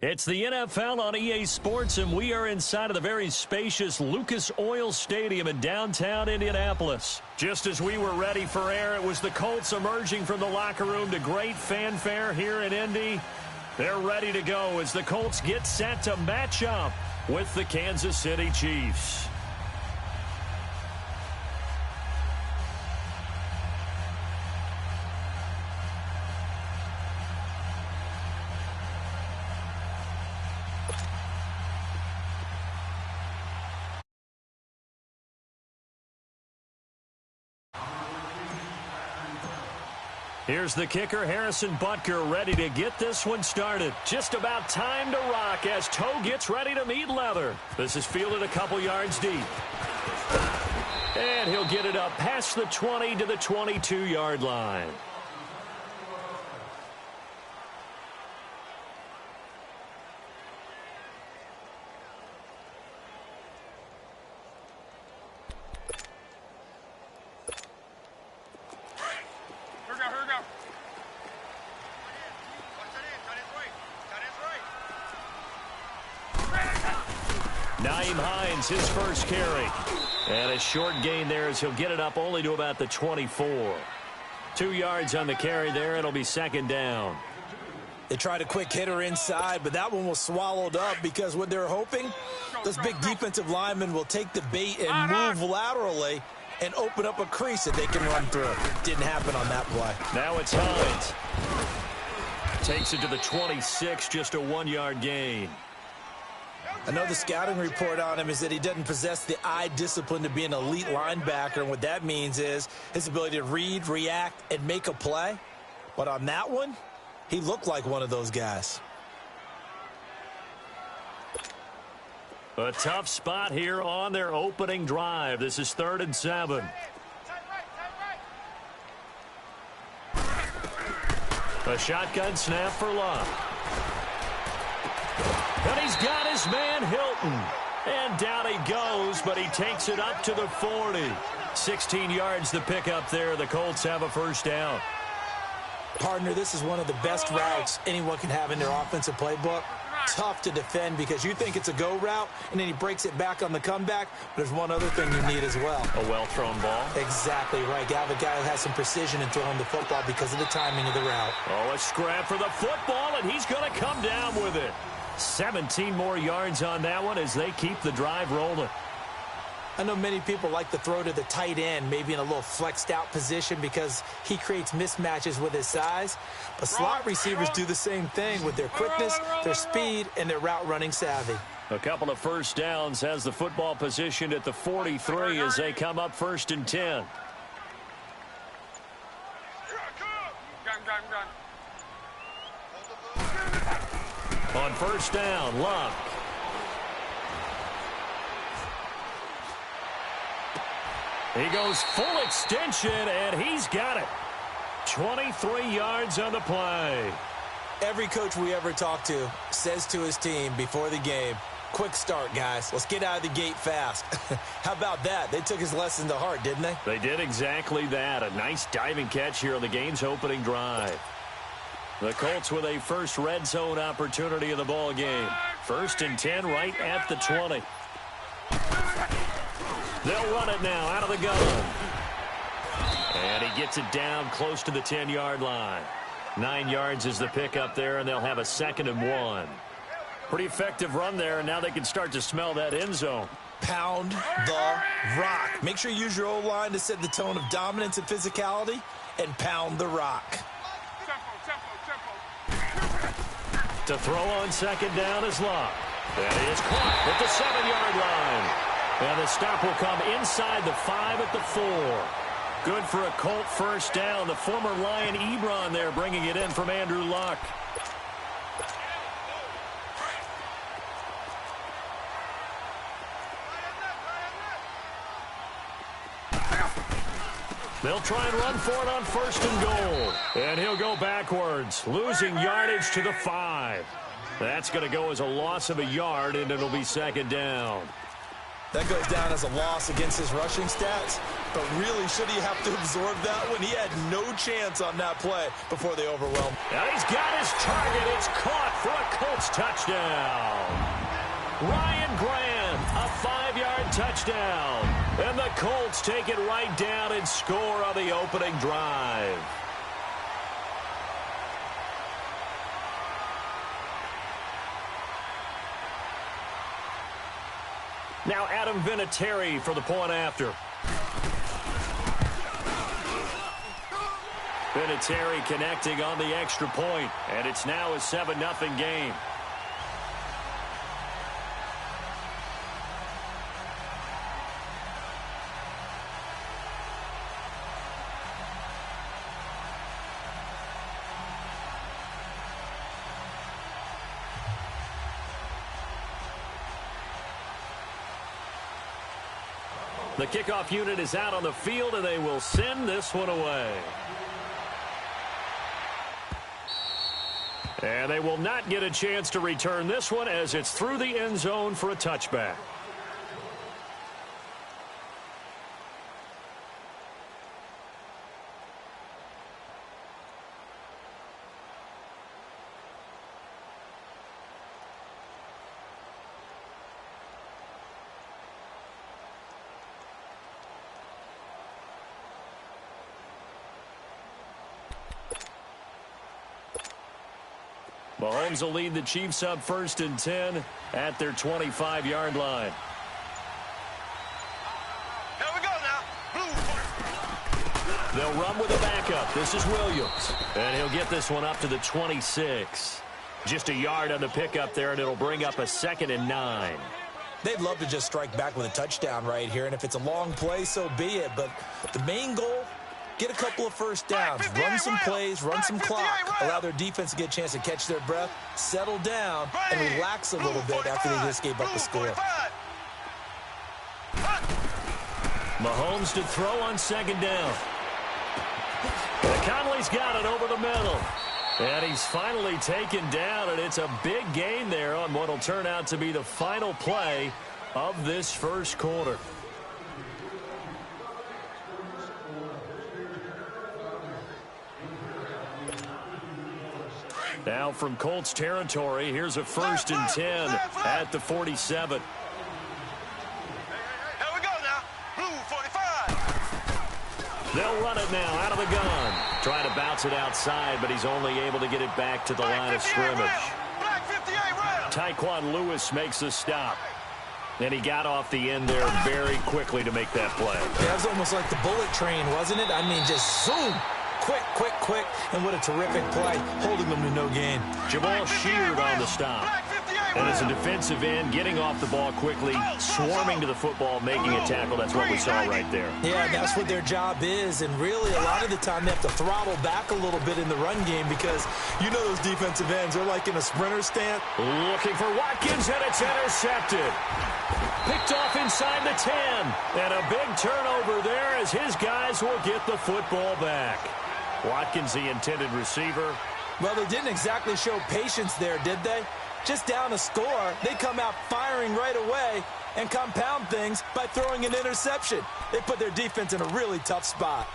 It's the NFL on EA Sports, and we are inside of the very spacious Lucas Oil Stadium in downtown Indianapolis. Just as we were ready for air, it was the Colts emerging from the locker room to great fanfare here in Indy. They're ready to go as the Colts get set to match up with the Kansas City Chiefs. Here's the kicker, Harrison Butker, ready to get this one started. Just about time to rock as toe gets ready to meet leather. This is fielded a couple yards deep. And he'll get it up past the 20 to the 22-yard line. His first carry. And a short gain there as he'll get it up only to about the 24. 2 yards on the carry there. It'll be second down. They tried a quick hitter inside, but that one was swallowed up because what they're hoping, those big defensive linemen will take the bait and move laterally and open up a crease that they can run through. Didn't happen on that play. Now it's Hines. Takes it to the 26, just a 1-yard gain. I know the scouting report on him is that he doesn't possess the eye discipline to be an elite linebacker, and what that means is his ability to read, react, and make a play. But on that one, he looked like one of those guys. A tough spot here on their opening drive. This is 3rd and 7. A shotgun snap for Love. And he's got his man Hilton. And down he goes, but he takes it up to the 40. 16 yards the pickup there. The Colts have a first down. Partner, this is one of the best routes anyone can have in their offensive playbook. Tough to defend because you think it's a go route, and then he breaks it back on the comeback. But there's one other thing you need as well. A well-thrown ball. Exactly right. You have a guy who has some precision in throwing the football because of the timing of the route. Oh, a scrap for the football, and he's going to come down with it. 17 more yards on that one as they keep the drive rolling. I know many people like to throw to the tight end, maybe in a little flexed out position because he creates mismatches with his size. But slot receivers do the same thing with their quickness, their speed, and their route running savvy. A couple of first downs, has the football positioned at the 43 as they come up 1st and 10. On first down, Luck. He goes full extension, and he's got it. 23 yards on the play. Every coach we ever talk to says to his team before the game, quick start, guys. Let's get out of the gate fast. How about that? They took his lesson to heart, didn't they? They did exactly that. A nice diving catch here on the game's opening drive. The Colts with a first red zone opportunity in the ball game. 1st and 10 right at the 20. They'll run it now out of the gun. And he gets it down close to the 10-yard line. 9 yards is the pickup there, and they'll have a 2nd and 1. Pretty effective run there, and now they can start to smell that end zone. pound the rock. Make sure you use your O-line to set the tone of dominance and physicality, and pound the rock. To throw on second down is Locke. And he is caught at the 7-yard line. And the stop will come inside the 5 at the 4. Good for a Colt first down. The former Lion Ebron there bringing it in from Andrew Luck. They'll try and run for it on first and goal. And he'll go backwards, losing yardage to the 5. That's going to go as a loss of a yard, and it'll be second down. That goes down as a loss against his rushing stats, but really should he have to absorb that when he had no chance on that play before they overwhelmed. Now he's got his target. It's caught for a Colts touchdown. Ryan Grant, a 5-yard touchdown. And the Colts take it right down and score on the opening drive. Now Adam Vinatieri for the point after. Vinatieri connecting on the extra point, and it's now a 7-0 game. The kickoff unit is out on the field, and they will send this one away. And they will not get a chance to return this one as it's through the end zone for a touchback. Mahomes will lead the Chiefs up 1st and 10 at their 25-yard line. Here we go now. They'll run with a backup. This is Williams. And he'll get this one up to the 26. Just a yard on the pickup there, and it'll bring up a 2nd and 9. They'd love to just strike back with a touchdown right here, and if it's a long play, so be it. But the main goal, get a couple of first downs, run some plays, run some clock, allow their defense to get a chance to catch their breath, settle down, and relax a little bit after they just gave up the score. Mahomes to throw on 2nd down. Conley's got it over the middle. And he's finally taken down, and it's a big gain there on what will turn out to be the final play of this first quarter. Now from Colts territory, here's a 1st and 10 at the 47. Here we go now. Blue 45. They'll run it now out of the gun. Trying to bounce it outside, but he's only able to get it back to the line of scrimmage. Black 58 round. Taekwon Lewis makes a stop. And he got off the end there very quickly to make that play. Yeah, it was almost like the bullet train, wasn't it? I mean, just zoom. Quick, quick, quick, and what a terrific play, holding them to no gain. Jamal Sheard on the stop. And as a defensive end, getting off the ball quickly, swarming to the football, making a tackle. That's what we saw right there. Yeah, and that's what their job is, and really a lot of the time they have to throttle back a little bit in the run game because you know those defensive ends are like in a sprinter stance. Looking for Watkins, and it's intercepted. Picked off inside the 10. And a big turnover there as his guys will get the football back. Watkins, the intended receiver. Well, they didn't exactly show patience there, did they? Just down a score, they come out firing right away and compound things by throwing an interception. They put their defense in a really tough spot.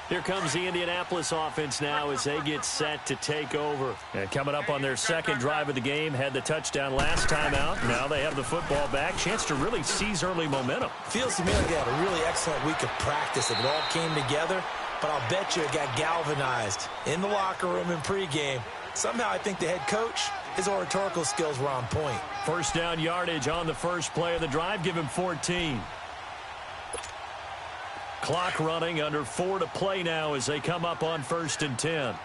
Here comes the Indianapolis offense now as they get set to take over. And coming up on their second drive of the game, had the touchdown last time out. Now they have the football back. Chance to really seize early momentum. Feels to me like they had a really excellent week of practice. It all came together, but I'll bet you it got galvanized in the locker room in pregame. Somehow I think the head coach his oratorical skills were on point. First down yardage on the first play of the drive. Give him 14. Clock running, under 4 to play now as they come up on 1st and 10.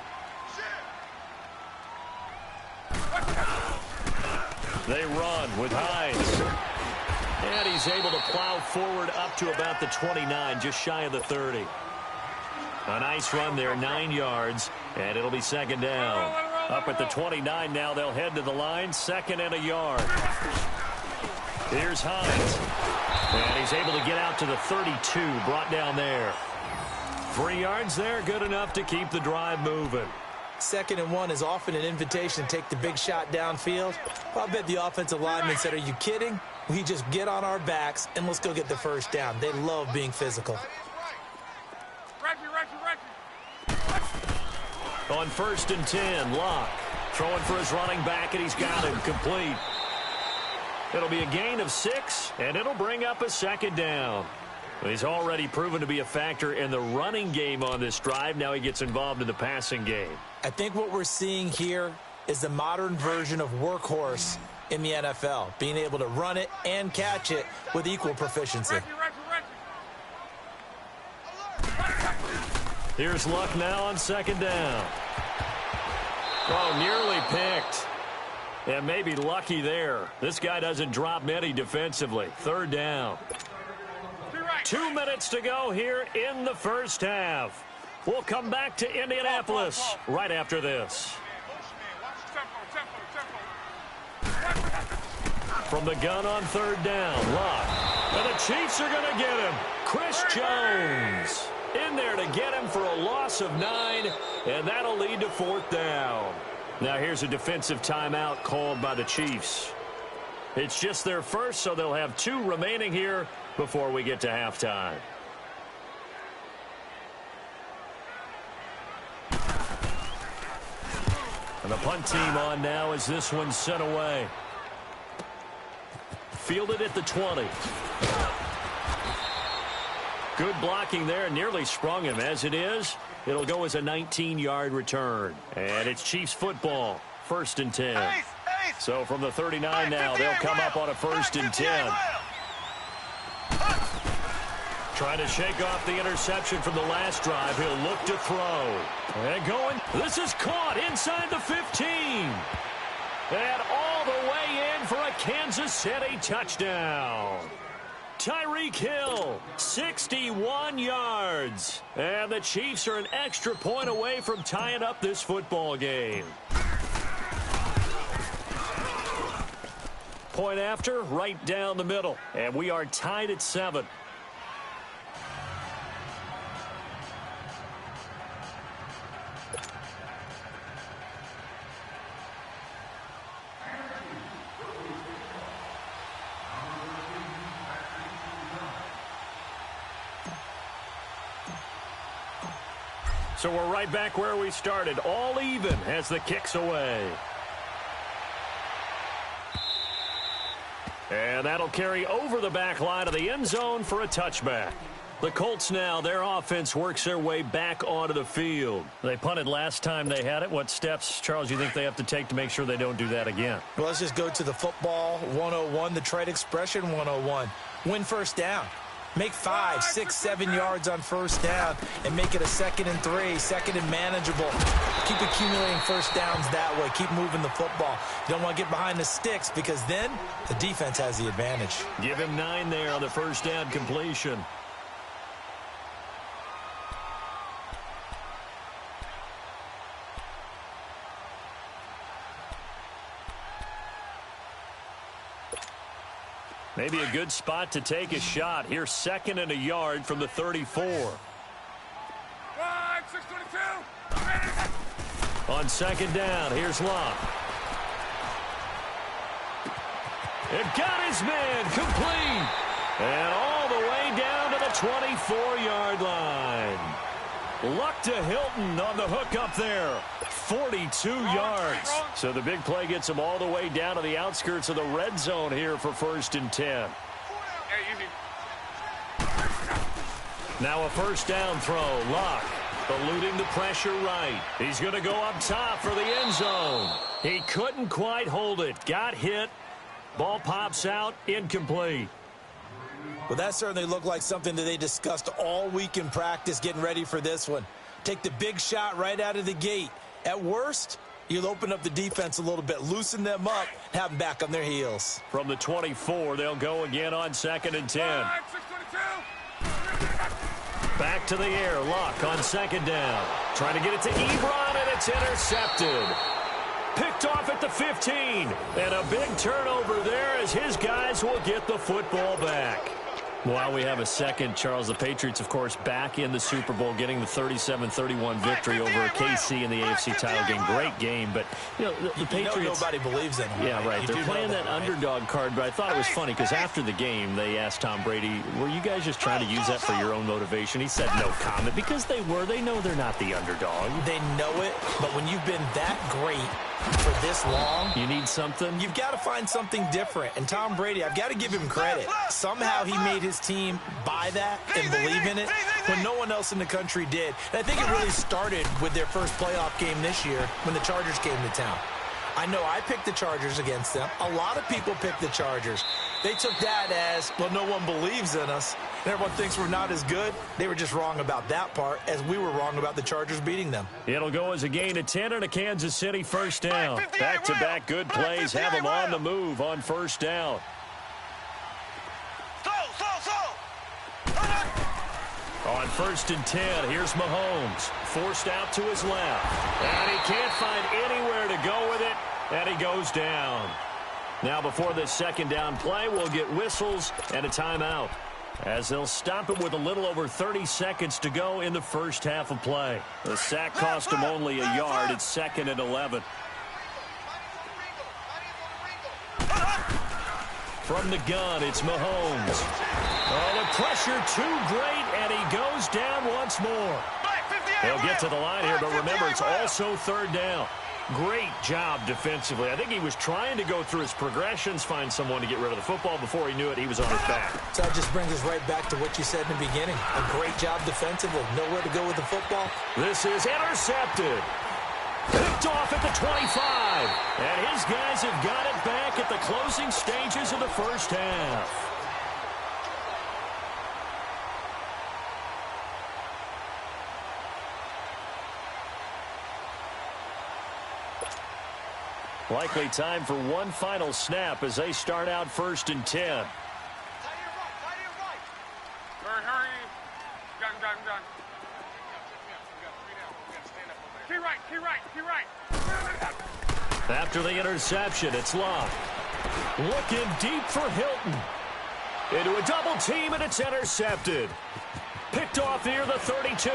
They run with Hines. And he's able to plow forward up to about the 29, just shy of the 30. A nice run there, 9 yards, and it'll be 2nd down. Up at the 29 now, they'll head to the line, 2nd and a yard. Here's Hines. And he's able to get out to the 32, brought down there. 3 yards there, good enough to keep the drive moving. 2nd and 1 is often an invitation to take the big shot downfield. Well, I bet the offensive lineman said, are you kidding? We just get on our backs and let's go get the first down. They love being physical. On 1st and 10, Locke throwing for his running back, and he's got him complete. It'll be a gain of 6, and it'll bring up a 2nd down. He's already proven to be a factor in the running game on this drive. Now he gets involved in the passing game. I think what we're seeing here is the modern version of workhorse in the NFL, being able to run it and catch it with equal proficiency. Here's Luck now on 2nd down. Oh, nearly picked. And maybe lucky there. This guy doesn't drop many defensively. 3rd down. 2 minutes to go here in the first half. We'll come back to Indianapolis right after this. From the gun on 3rd down, Luck. And the Chiefs are going to get him. Chris Jones in there to get him for a loss of 9, and that'll lead to 4th down. Now here's a defensive timeout called by the Chiefs. It's just their first, so they'll have 2 remaining here before we get to halftime. And the punt team on now as this one's sent away. Fielded at the 20. Good blocking there, nearly sprung him. As it is, it'll go as a 19-yard return. And it's Chiefs football, 1st and 10. So from the 39 now, they'll come up on a 1st and 10. Trying to shake off the interception from the last drive. He'll look to throw. And going. This is caught inside the 15. And all the way in for a Kansas City touchdown. Tyreek Hill, 61 yards. And the Chiefs are an extra point away from tying up this football game. Point after, right down the middle. And we are tied at 7. So we're right back where we started, all even as the kick's away. And that'll carry over the back line of the end zone for a touchback. The Colts now, their offense works their way back onto the field. They punted last time they had it. What steps, Charles, you think they have to take to make sure they don't do that again? Well, let's just go to the football 101, the trade expression 101. Win first down. Make 5, 6, 7 yards on first down and make it a 2nd and 3, 2nd and manageable. Keep accumulating first downs that way. Keep moving the football. You don't want to get behind the sticks because then the defense has the advantage. Give him 9 there on the first down completion. Maybe a good spot to take a shot. Here's 2nd and a yard from the 34. On 2nd down, here's Locke. It got his man complete. And all the way down to the 24-yard line. Luck to Hilton on the hook up there. 42 yards. So the big play gets him all the way down to the outskirts of the red zone here for 1st and 10. Now a first down throw. Luck Eluding the pressure right. He's going to go up top for the end zone. He couldn't quite hold it. Got hit. Ball pops out. Incomplete. Well, that certainly looked like something that they discussed all week in practice getting ready for this one. Take the big shot right out of the gate. At worst, you'll open up the defense a little bit, loosen them up, and have them back on their heels. From the 24, they'll go again on 2nd and 10. Back to the air. Luck on 2nd down. Trying to get it to Ebron, and it's intercepted. Picked off at the 15. And a big turnover there as his guys will get the football back. While we have a second, Charles, the Patriots, of course, back in the Super Bowl, getting the 37-31 victory over KC in the AFC title game. Great game, but, you know, the Patriots... nobody believes in them. Yeah, right. They're playing that underdog card, but I thought it was funny because after the game, they asked Tom Brady, were you guys just trying to use that for your own motivation? He said no comment because they were. They know they're not the underdog. They know it, but when you've been that great for this long, you need something. You've got to find something different. And Tom Brady, I've got to give him credit. Somehow he made his team buy that and believe in it when no one else in the country did. And I think it really started with their first playoff game this year when the Chargers came to town. I know I picked the Chargers against them. A lot of people picked the Chargers. They took that as, well, no one believes in us, and everyone thinks we're not as good. They were just wrong about that part, as we were wrong about the Chargers beating them. It'll go as a gain of 10 and a Kansas City first down. Back-to-back good plays have them on the move on first down. On 1st and 10, here's Mahomes. Forced out to his left. And he can't find anywhere to go with it, and he goes down. Now, before this second down play, we'll get whistles and a timeout, as they'll stop it with a little over 30 seconds to go in the first half of play. The sack cost him only a yard. It's 2nd and 11. From the gun, it's Mahomes. Oh, the pressure too great, and he goes down once more. He'll get to the line here, but remember, it's also 3rd down. Great job defensively. I think he was trying to go through his progressions, find someone to get rid of the football. Before he knew it, he was on his back. So that just brings us right back to what you said in the beginning. A great job defensively. Nowhere to go with the football. This is intercepted. Picked off at the 25. And his guys have got it back at the closing stages of the first half. Likely time for one final snap as they start out 1st and 10. Hurry. Gun. Key right. After the interception, it's Luck. Looking deep for Hilton. Into a double team, and it's intercepted. Picked off near the 32.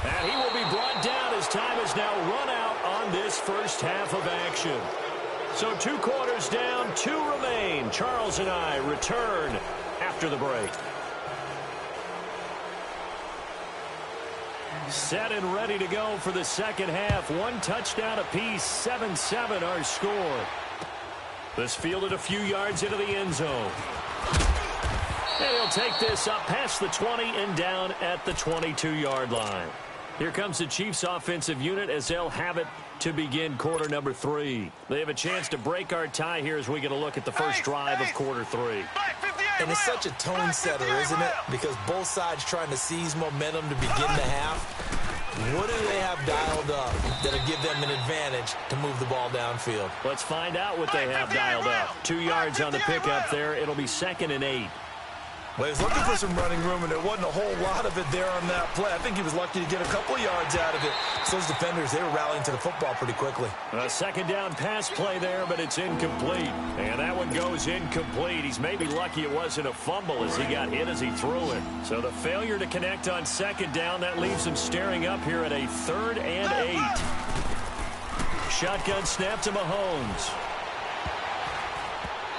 And he will be brought down as time is now run out on this first half of action. So 2 quarters down, 2 remain. Charles and I return after the break. Set and ready to go for the second half. 1 touchdown apiece, 7-7 our score. This fielded a few yards into the end zone. And he'll take this up past the 20 and down at the 22-yard line. Here comes the Chiefs offensive unit as they'll have it to begin quarter number 3. They have a chance to break our tie here as we get a look at the first drive of quarter 3. And it's such a tone setter, isn't it? Because both sides trying to seize momentum to begin the half. What do they have dialed up that'll give them an advantage to move the ball downfield? Let's find out what they have dialed up. 2 yards on the pickup there. It'll be 2nd and 8. Well, he was looking for some running room, and there wasn't a whole lot of it there on that play. I think he was lucky to get a couple of yards out of it. So those defenders, they were rallying to the football pretty quickly. A second down pass play there, but it's incomplete. And that one goes incomplete. He's maybe lucky it wasn't a fumble as he got hit as he threw it. So the failure to connect on second down, that leaves him staring up here at a 3rd and 8. Shotgun snap to Mahomes.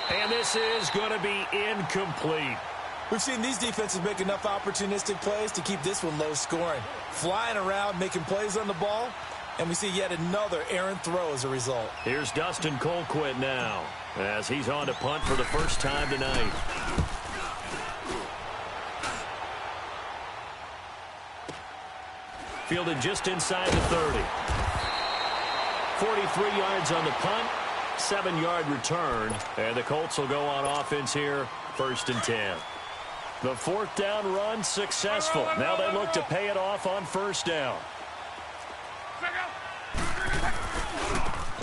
And this is going to be incomplete. We've seen these defenses make enough opportunistic plays to keep this one low scoring. Flying around, making plays on the ball, and we see yet another errant throw as a result. Here's Dustin Colquitt now as he's on to punt for the first time tonight. Fielded just inside the 30. 43 yards on the punt, 7-yard return, and the Colts will go on offense here, 1st and 10. The 4th down run successful. Now they look to pay it off on 1st down.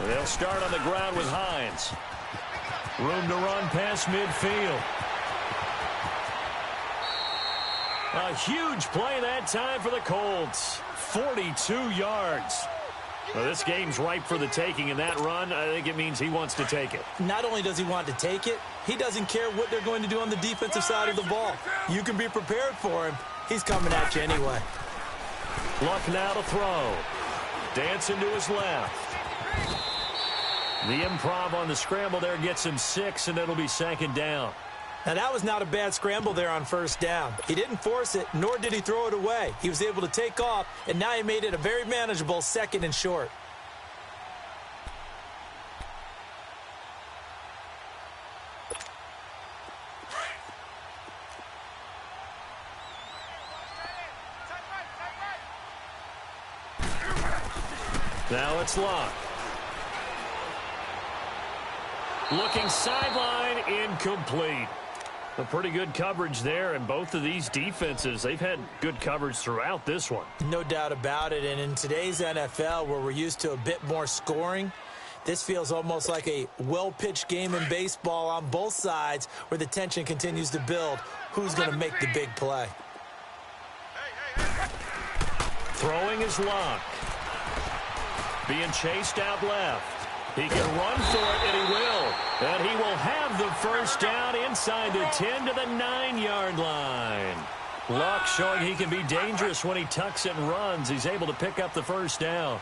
They'll start on the ground with Hines. Room to run past midfield. A huge play that time for the Colts. 42 yards. Well, this game's ripe for the taking, and that run, I think it means he wants to take it. Not only does he want to take it, he doesn't care what they're going to do on the defensive side of the ball. You can be prepared for him. He's coming at you anyway. Luck now to throw. Dancing to his left. The improv on the scramble there gets him 6, and it'll be 2nd down. Now, that was not a bad scramble there on 1st down. He didn't force it, nor did he throw it away. He was able to take off, and now he made it a very manageable 2nd and short. Now it's Luck. Looking sideline, incomplete. A pretty good coverage there, and both of these defenses, they've had good coverage throughout this one. No doubt about it, and in today's NFL, where we're used to a bit more scoring, this feels almost like a well-pitched game in baseball on both sides, where the tension continues to build. Who's going to make the big play? Throwing is Luck. Being chased out left. He can run for it, and he will. And he will have the 1st down inside the 10 to the 9-yard line. Luck showing he can be dangerous when he tucks it and runs. He's able to pick up the 1st down.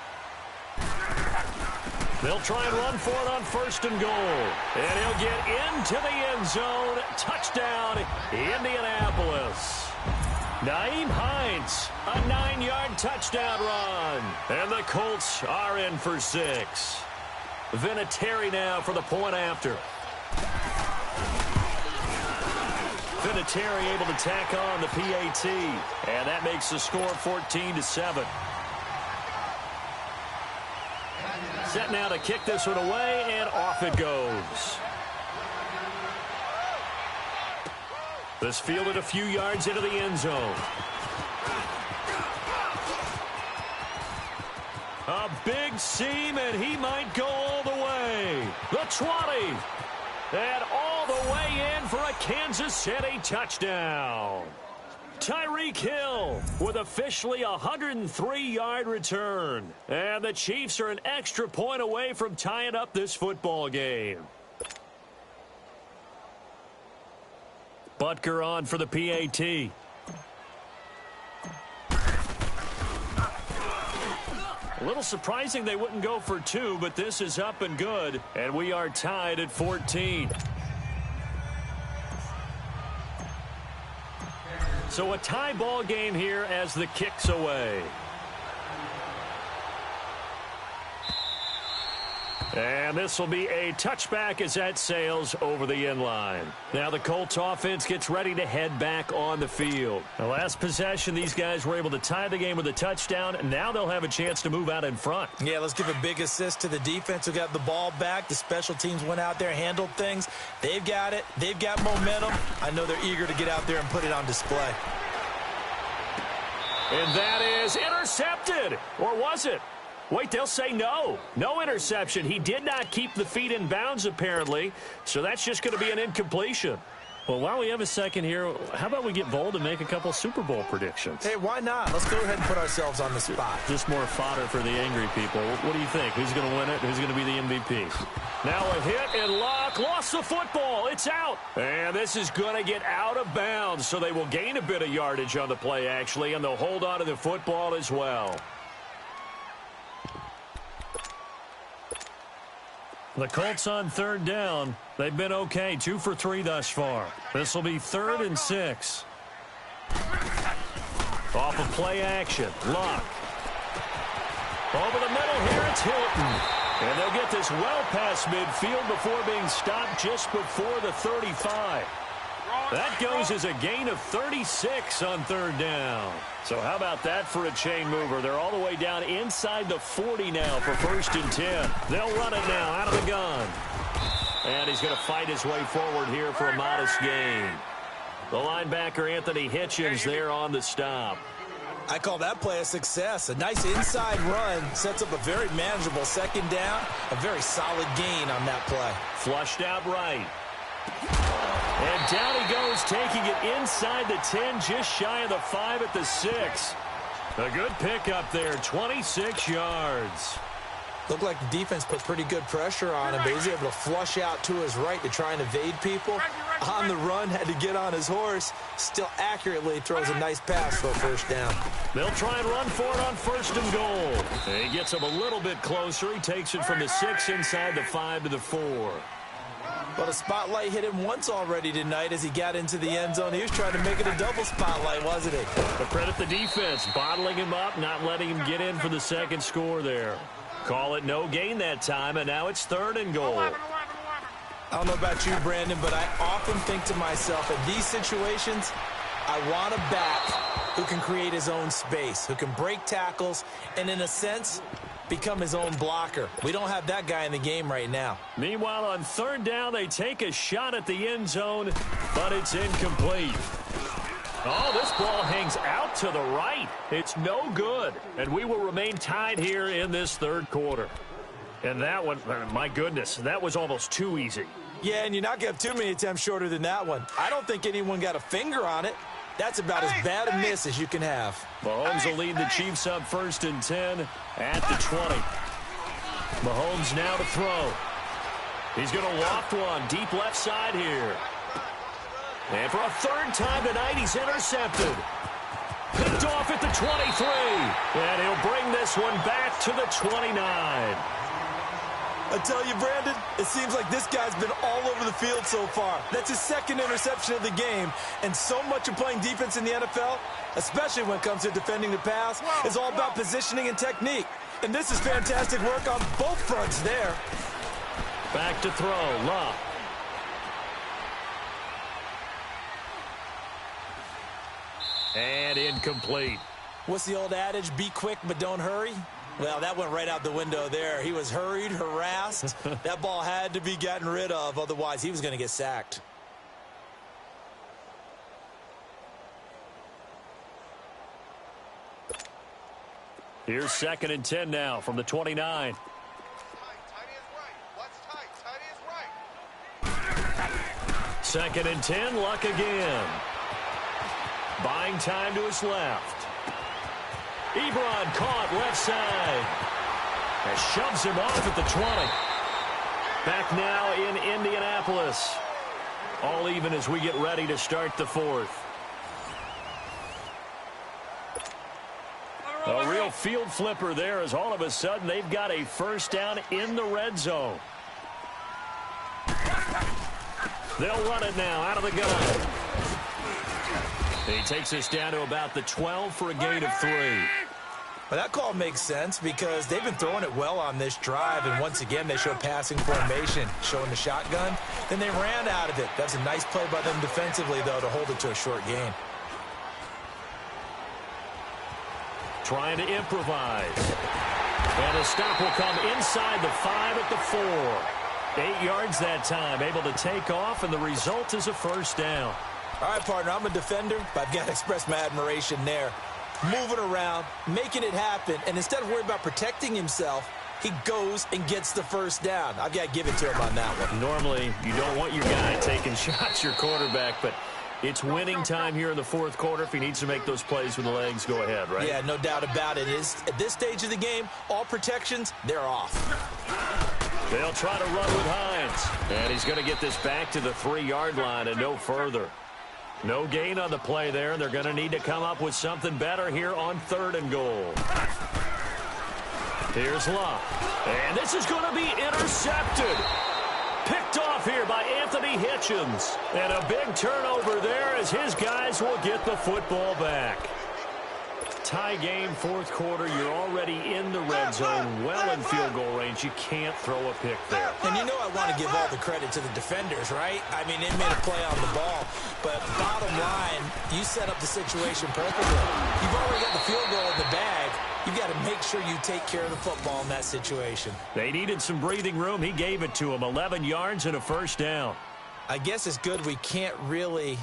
They'll try and run for it on 1st and goal. And he'll get into the end zone. Touchdown, Indianapolis. Nyheim Hines, a 9-yard touchdown run. And the Colts are in for 6. Vinatieri now for the point after. Vinatieri able to tack on the PAT. And that makes the score 14-7. Set now to kick this one away, and off it goes. This fielded a few yards into the end zone. A big seam, and he might go all the way. The 20. And all the way in for a Kansas City touchdown. Tyreek Hill with officially a 103-yard return. And the Chiefs are an extra point away from tying up this football game. Butker on for the PAT. A little surprising they wouldn't go for 2, but this is up and good, and we are tied at 14. So a tie ball game here as the kick's away. And this will be a touchback as that sails over the end line. Now the Colts offense gets ready to head back on the field. The last possession, these guys were able to tie the game with a touchdown, and now they'll have a chance to move out in front. Yeah, let's give a big assist to the defense who got the ball back. The special teams went out there, handled things. They've got it. They've got momentum. I know they're eager to get out there and put it on display. And that is intercepted. Or was it? Wait, they'll say no. No interception. He did not keep the feet in bounds, apparently. So that's just going to be an incompletion. Well, while we have a second here, how about we get bold and make a couple Super Bowl predictions? Hey, why not? Let's go ahead and put ourselves on the spot. Just more fodder for the angry people. What do you think? Who's going to win it? Who's going to be the MVP? Now a hit, and Luck lost the football. It's out. And this is going to get out of bounds, so they will gain a bit of yardage on the play, actually, and they'll hold on to the football as well. The Colts on 3rd down. They've been okay, 2 for 3 thus far. This will be 3rd and 6. Off of play action, Luck. Over the middle here, it's Hilton. And they'll get this well past midfield before being stopped just before the 35. That goes as a gain of 36 on third down. So how about that for a chain mover? They're all the way down inside the 40 now for 1st and 10. They'll run it now out of the gun. And he's going to fight his way forward here for a modest gain. The linebacker, Anthony Hitchens, there on the stop. I call that play a success. A nice inside run sets up a very manageable 2nd down. A very solid gain on that play. Flushed out right. And down he goes, taking it inside the 10, just shy of the 5 at the 6. A good pickup there, 26 yards. Looked like the defense put pretty good pressure on him, but he's able to flush out to his right to try and evade people. On the run, had to get on his horse. Still accurately throws a nice pass for a 1st down. They'll try and run for it on 1st and goal. And he gets him a little bit closer. He takes it from the 6 inside the 5 to the 4. Well, the spotlight hit him once already tonight as he got into the end zone. He was trying to make it a double spotlight, wasn't he? But credit the defense, bottling him up, not letting him get in for the 2nd score there. Call it no gain that time, and now it's 3rd and goal. I don't know about you, Brandon, but I often think to myself, in these situations, I want a back who can create his own space, who can break tackles, and in a sense, become his own blocker. We don't have that guy in the game right now. Meanwhile, on 3rd down, they take a shot at the end zone, but it's incomplete. Oh, this ball hangs out to the right. It's no good. And we will remain tied here in this 3rd quarter. And that one, my goodness, that was almost too easy. Yeah, and you're not going to have too many attempts shorter than that one. I don't think anyone got a finger on it. That's about as bad a miss as you can have. Mahomes will lead the Chiefs up 1st and 10 at the 20. Mahomes now to throw. He's going to loft one deep left side here. And for a 3rd time tonight, he's intercepted. Picked off at the 23. And he'll bring this one back to the 29. I tell you, Brandon, it seems like this guy's been all over the field so far. That's his 2nd interception of the game. And so much of playing defense in the NFL, especially when it comes to defending the pass, is all about positioning and technique. And this is fantastic work on both fronts there. Back to throw, Love. And incomplete. What's the old adage? Be quick, but don't hurry. Well, that went right out the window there. He was hurried, harassed. That ball had to be gotten rid of. Otherwise, he was going to get sacked. Here's 2nd and 10 now from the 29. 2nd and 10, Luck again. Buying time to his left. Ebron caught left side. And shoves him off at the 20. Back now in Indianapolis. All even as we get ready to start the 4th. A real field flipper there as all of a sudden they've got a 1st down in the red zone. They'll run it now out of the gun. He takes us down to about the 12 for a gain of 3. Well, that call makes sense because they've been throwing it well on this drive, and once again they show passing formation, showing the shotgun. Then they ran out of it. That's a nice play by them defensively, though, to hold it to a short gain. Trying to improvise. And a stop will come inside the 5 at the 4. 8 yards that time, able to take off, and the result is a 1st down. All right, partner, I'm a defender, but I've got to express my admiration there. Moving around, making it happen, and instead of worrying about protecting himself, he goes and gets the 1st down. I've got to give it to him on that one. Normally, you don't want your guy taking shots, your quarterback, but it's winning time here in the 4th quarter. If he needs to make those plays with the legs, go ahead, right? Yeah, no doubt about it. At this stage of the game, all protections, they're off. They'll try to run with Hines. And he's going to get this back to the 3-yard line and no further. No gain on the play there. They're going to need to come up with something better here on 3rd and goal. Here's Luck. And this is going to be intercepted. Picked off here by Anthony Hitchens. And a big turnover there as his guys will get the football back. Tie game, 4th quarter. You're already in the red red zone, well in field goal range. You can't throw a pick there. And you know I want to give all the credit to the defenders, right? I mean, they made a play on the ball. But bottom line, you set up the situation perfectly. You've already got the field goal in the bag. You've got to make sure you take care of the football in that situation. They needed some breathing room. He gave it to them. 11 yards and a first down. I guess it's good we can't really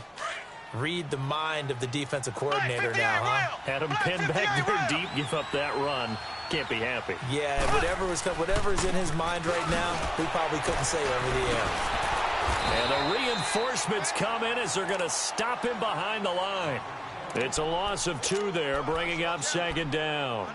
read the mind of the defensive coordinator now, huh? Had him pinned back there deep, give up that run. Can't be happy. Yeah, whatever's in his mind right now, we probably couldn't say over the air. And the reinforcements come in as they're going to stop him behind the line. It's a loss of 2 there, bringing up second down.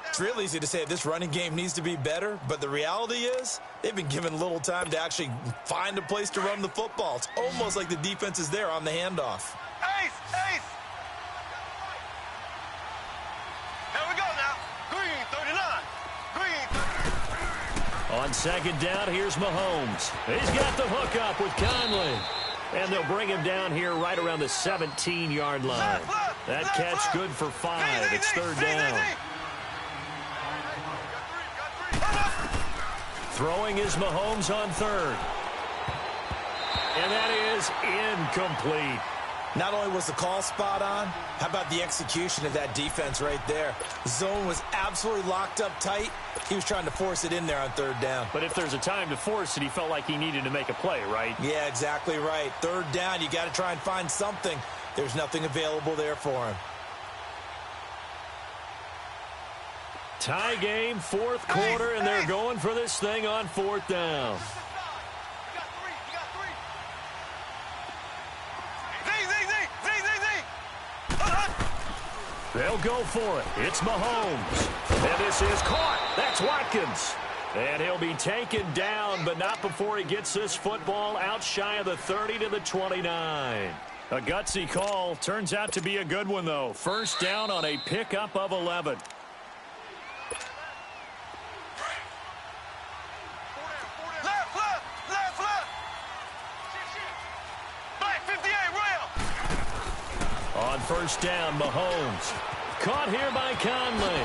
It's real easy to say this running game needs to be better, but the reality is they've been given little time to actually find a place to run the football. It's almost like the defense is there on the handoff. Ace! Ace! Here we go now. Green 39. Green 39. On second down, here's Mahomes. He's got the hook up with Conley. And they'll bring him down here right around the 17-yard line. That catch good for 5. It's third down. Throwing is Mahomes on third. And that is incomplete. Not only was the call spot on, how about the execution of that defense right there? The zone was absolutely locked up tight. He was trying to force it in there on third down. But if there's a time to force it, he felt like he needed to make a play, right? Yeah, exactly right. Third down, you got to try and find something. There's nothing available there for him. Tie game, fourth quarter, and they're going for this thing on fourth down. They'll go for it. It's Mahomes. And this is caught. That's Watkins. And he'll be taken down, but not before he gets this football out shy of the 30 to the 29. A gutsy call. Turns out to be a good one, though. First down on a pickup of 11. On first down, Mahomes. Caught here by Conley.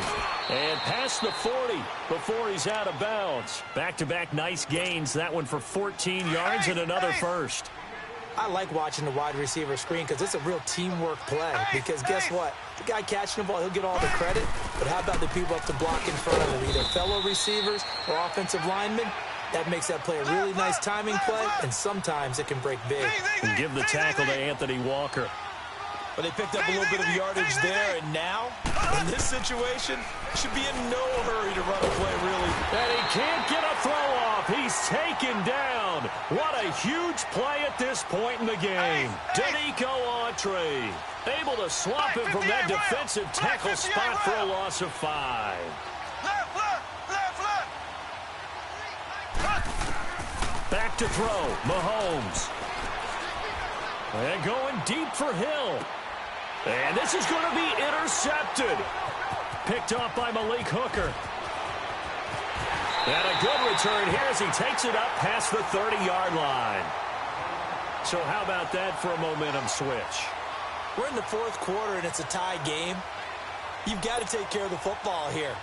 And past the 40 before he's out of bounds. Back-to-back nice gains. That one for 14 yards and another first. I like watching the wide receiver screen because it's a real teamwork play. Because guess what? The guy catching the ball, he'll get all the credit. But how about the people up to block in front of him? Either fellow receivers or offensive linemen. That makes that play a really nice timing play. And sometimes it can break big. And give the tackle to Anthony Walker. But they picked up a little bit of yardage there, and now, in this situation, should be in no hurry to run a play, really. And he can't get a throw off. He's taken down. What a huge play at this point in the game. Danico Autry able to swap him from that defensive tackle spot for a loss of 5. Back to throw, Mahomes. And going deep for Hill. And this is going to be intercepted. Picked off by Malik Hooker. And a good return here as he takes it up past the 30-yard line. So how about that for a momentum switch? We're in the fourth quarter, and it's a tie game. You've got to take care of the football here.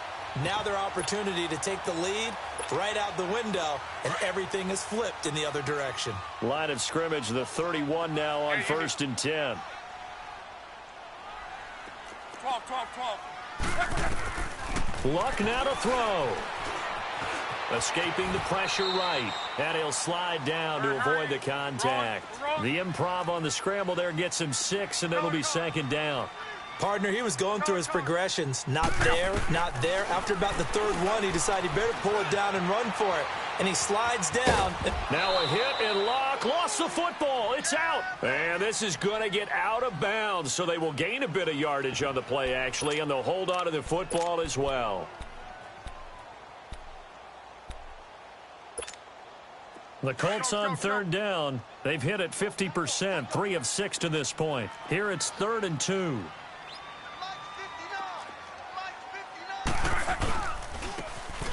Now their opportunity to take the lead right out the window, and everything is flipped in the other direction. Line of scrimmage, the 31 now on first and 10. 12. Luck now to throw. Escaping the pressure right. And he'll slide down to avoid the contact. The improv on the scramble there gets him 6, and it'll be second down. Partner, he was going through his progressions. Not there, not there. After about the third one, he decided he better pull it down and run for it. And he slides down. Now a hit and Luck lost the football. It's out. And this is going to get out of bounds, so they will gain a bit of yardage on the play, actually, and they'll hold on to the football as well. The Colts on third down. They've hit it 50%, 3 of 6 to this point. Here it's 3rd and 2.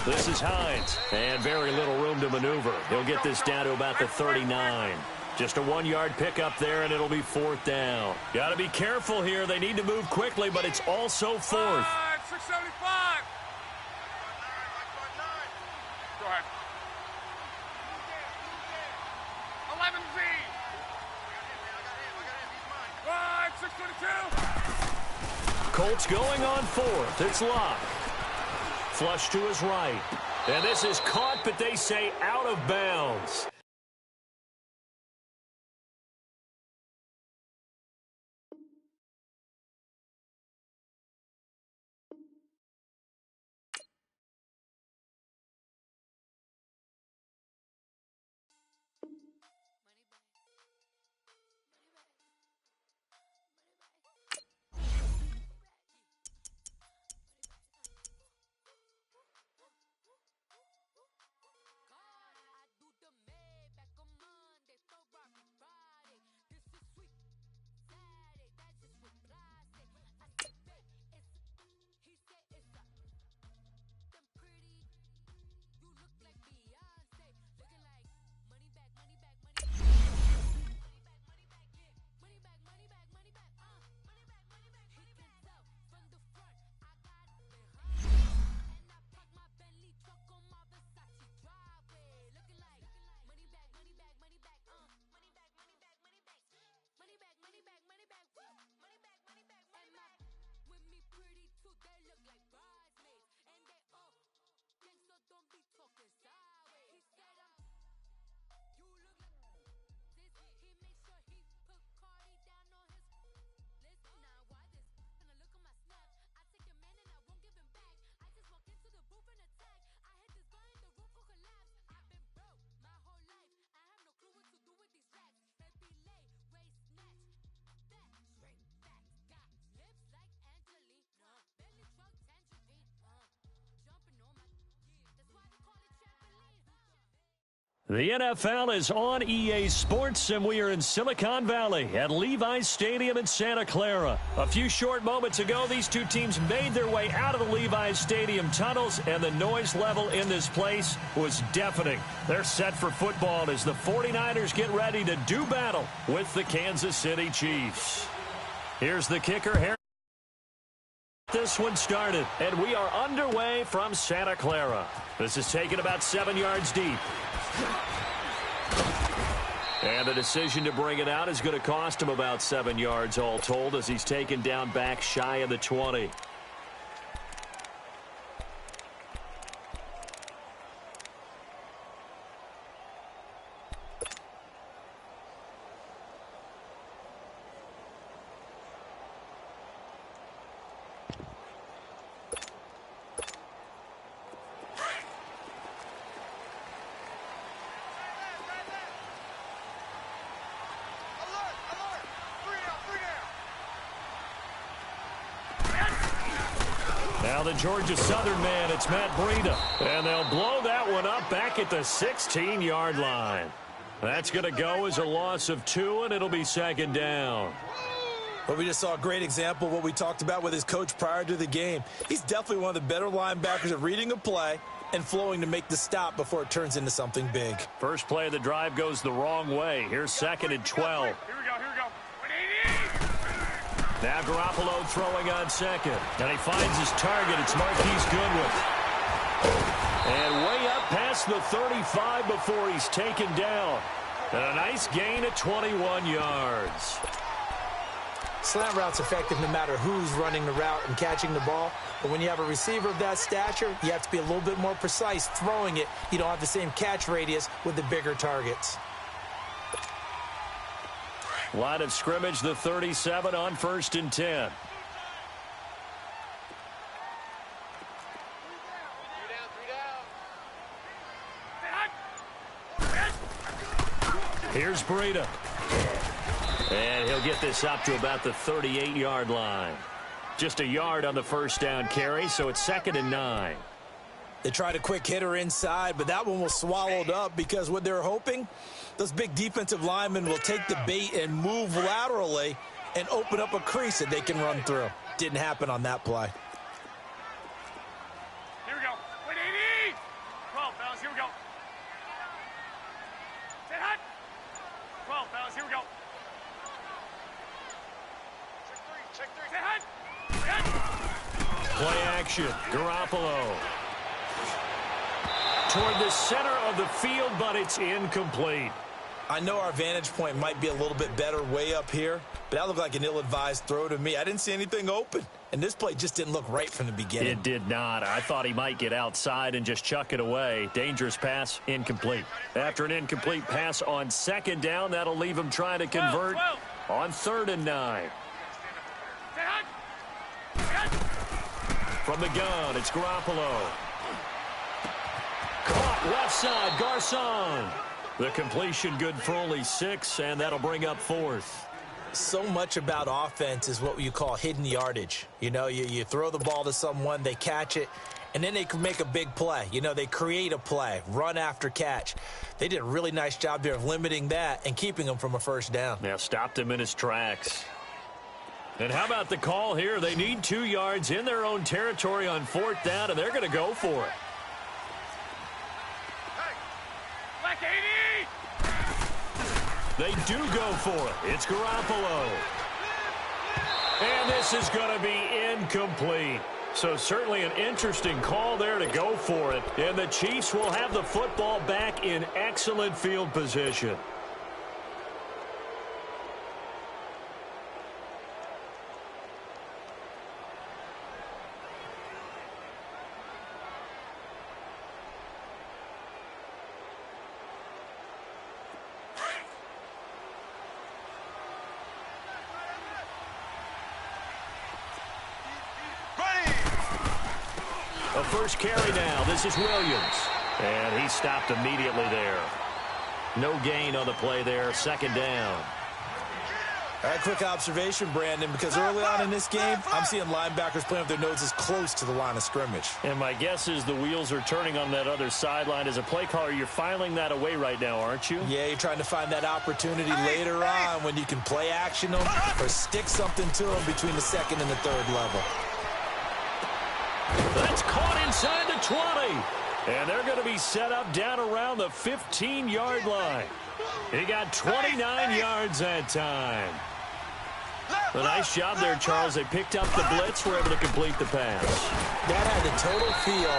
This is Hines, and very little room to maneuver. He'll get this down to about the 39. Just a 1-yard pickup there, and it'll be 4th down. Got to be careful here. They need to move quickly, but it's also 4th. 675. Colts going on fourth. It's Locke. Flush to his right. And this is caught, but they say out of bounds. The NFL is on EA Sports, and we are in Silicon Valley at Levi's Stadium in Santa Clara. A few short moments ago, these two teams made their way out of the Levi's Stadium tunnels, and the noise level in this place was deafening. They're set for football as the 49ers get ready to do battle with the Kansas City Chiefs. Here's the kicker. This one started, and we are underway from Santa Clara. This is taken about 7 yards deep. And the decision to bring it out is going to cost him about 7 yards all told as he's taken down back shy of the 20. Now the Georgia Southern man, it's Matt Breida. And they'll blow that one up back at the 16-yard line. That's going to go as a loss of 2, and it'll be second down. Well, we just saw a great example of what we talked about with his coach prior to the game. He's definitely one of the better linebackers at reading a play and flowing to make the stop before it turns into something big. First play of the drive goes the wrong way. Here's second and 12. Here we go. Now Garoppolo throwing on second. And he finds his target. It's Marquise Goodwin. And way up past the 35 before he's taken down. And a nice gain of 21 yards. Slant route's effective no matter who's running the route and catching the ball. But when you have a receiver of that stature, you have to be a little bit more precise throwing it. You don't have the same catch radius with the bigger targets. Line of scrimmage, the 37 on 1st and 10. Here's Breida. And he'll get this up to about the 38-yard line. Just a yard on the first down carry, so it's 2nd and 9. They tried a quick hitter inside, but that one was swallowed up because what they're hoping, those big defensive linemen will take the bait and move laterally and open up a crease that they can run through. Didn't happen on that play. Here we go. Wait, 80! 12, fellas. Here we go. Stay hot. 12, fellas. Here we go. Check three. Stay hot. Play action. Garoppolo. Toward the center of the field, but it's incomplete. I know our vantage point might be a little bit better way up here, but that looked like an ill-advised throw to me. I didn't see anything open, and this play just didn't look right from the beginning. It did not. I thought he might get outside and just chuck it away. Dangerous pass, incomplete. After an incomplete pass on second down, that'll leave him trying to convert on 3rd and 9. From the gun, it's Garoppolo. Caught left side, Garcon. The completion good for only 6, and that'll bring up 4th. So much about offense is what you call hidden yardage. You know, you throw the ball to someone, they catch it, and then they can make a big play. You know, they create a play, run after catch. They did a really nice job there of limiting that and keeping him from a first down. Now stopped him in his tracks. And how about the call here? They need 2 yards in their own territory on 4th down, and they're going to go for it. They do go for it. It's Garoppolo. And this is going to be incomplete. So certainly an interesting call there to go for it. And the Chiefs will have the football back in excellent field position. A first carry now. This is Williams. And he stopped immediately there. No gain on the play there. 2nd down. All right, quick observation, Brandon, because early on in this game, I'm seeing linebackers playing with their noses close to the line of scrimmage. And my guess is the wheels are turning on that other sideline. As a play caller, you're filing that away right now, aren't you? Yeah, you're trying to find that opportunity later on when you can play action them or stick something to them between the 2nd and the 3rd level. That's caught inside the 20. And they're going to be set up down around the 15-yard line. He got 29 yards that time. A nice job there, Charles. They picked up the blitz, were able to complete the pass. That had the total feel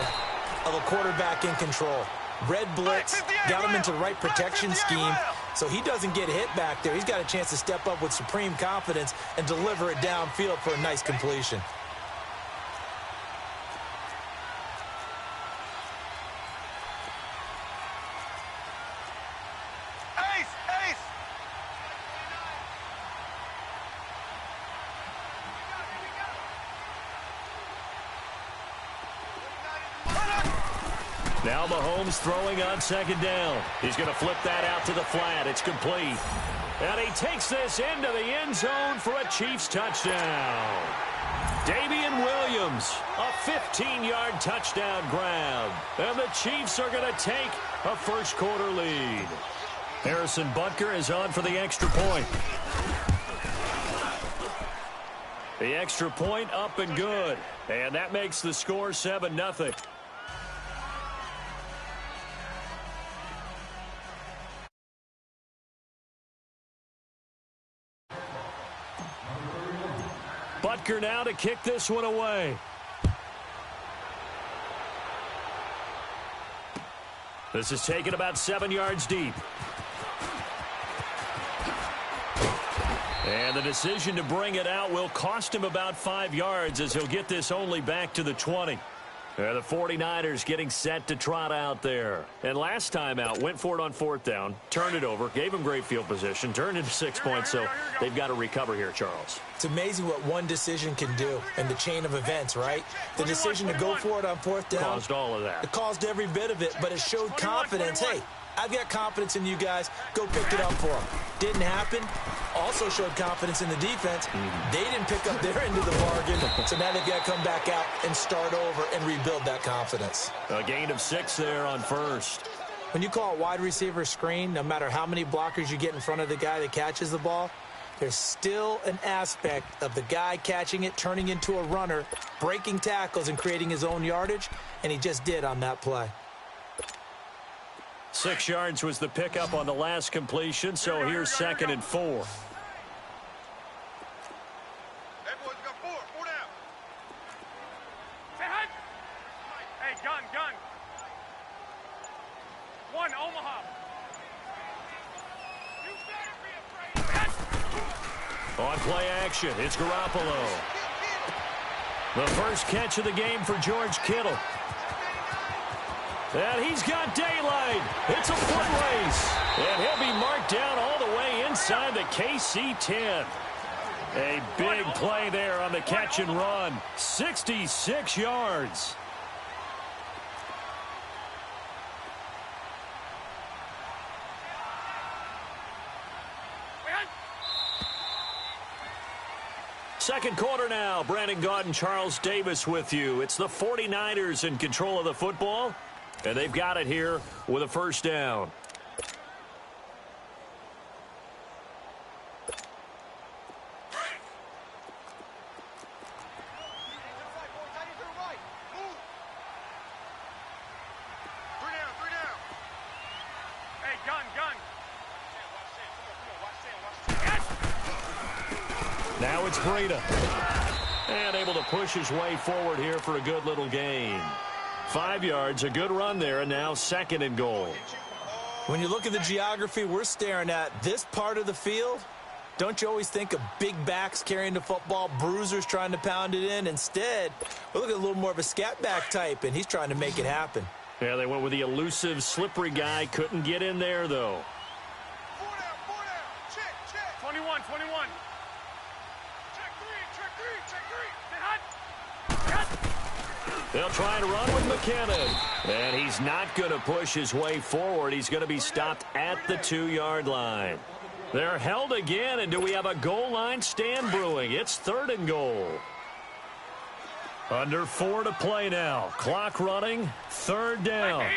of a quarterback in control. Red blitz, got him into the right protection scheme, so he doesn't get hit back there. He's got a chance to step up with supreme confidence and deliver it downfield for a nice completion. Now Mahomes throwing on 2nd down. He's going to flip that out to the flat. It's complete. And he takes this into the end zone for a Chiefs touchdown. Damian Williams, a 15-yard touchdown grab. And the Chiefs are going to take a first-quarter lead. Harrison Butker is on for the extra point. The extra point up and good. And that makes the score 7-0. Butker now to kick this one away. This is taken about 7 yards deep. And the decision to bring it out will cost him about 5 yards as he'll get this only back to the 20. The 49ers getting set to trot out there. And last time out, went for it on 4th down, turned it over, gave him great field position, turned into 6 points, so they've got to recover here, Charles. It's amazing what one decision can do in the chain of events, right? The decision to go for it on 4th down. Caused all of that. It caused every bit of it, but it showed confidence. Hey, I've got confidence in you guys. Go pick it up for them. Didn't happen. Also showed confidence in the defense. They didn't pick up their end of the bargain, so now they've got to come back out and start over and rebuild that confidence. A gain of 6 there on 1st. When you call a wide receiver screen, no matter how many blockers you get in front of the guy that catches the ball, there's still an aspect of the guy catching it, turning into a runner, breaking tackles and creating his own yardage, and he just did on that play. 6 yards was the pickup on the last completion, so here's 2nd and 4. Hey, gun. 1, Omaha. On play action, it's Garoppolo. The first catch of the game for George Kittle. And he's got daylight. It's a foot race. And he'll be marked down all the way inside the KC 10. A big play there on the catch and run. 66 yards. Second quarter now. Brandon Gaudin, Charles Davis with you. It's the 49ers in control of the football, and they've got it here with a first down. Now it's Breida. And able to push his way forward here for a good little gain. 5 yards, a good run there, and now second and goal. When you look at the geography we're staring at, this part of the field, don't you always think of big backs carrying the football, bruisers trying to pound it in? Instead, we're looking at a little more of a scat back type, and he's trying to make it happen. Yeah, they went with the elusive, slippery guy. Couldn't get in there, though. 4 down. Check. 21. They'll try and run with McKinnon. And he's not going to push his way forward. He's going to be stopped at the 2-yard line. They're held again, and do we have a goal line stand brewing? It's third and goal. Under 4 to play now. Clock running. Third down.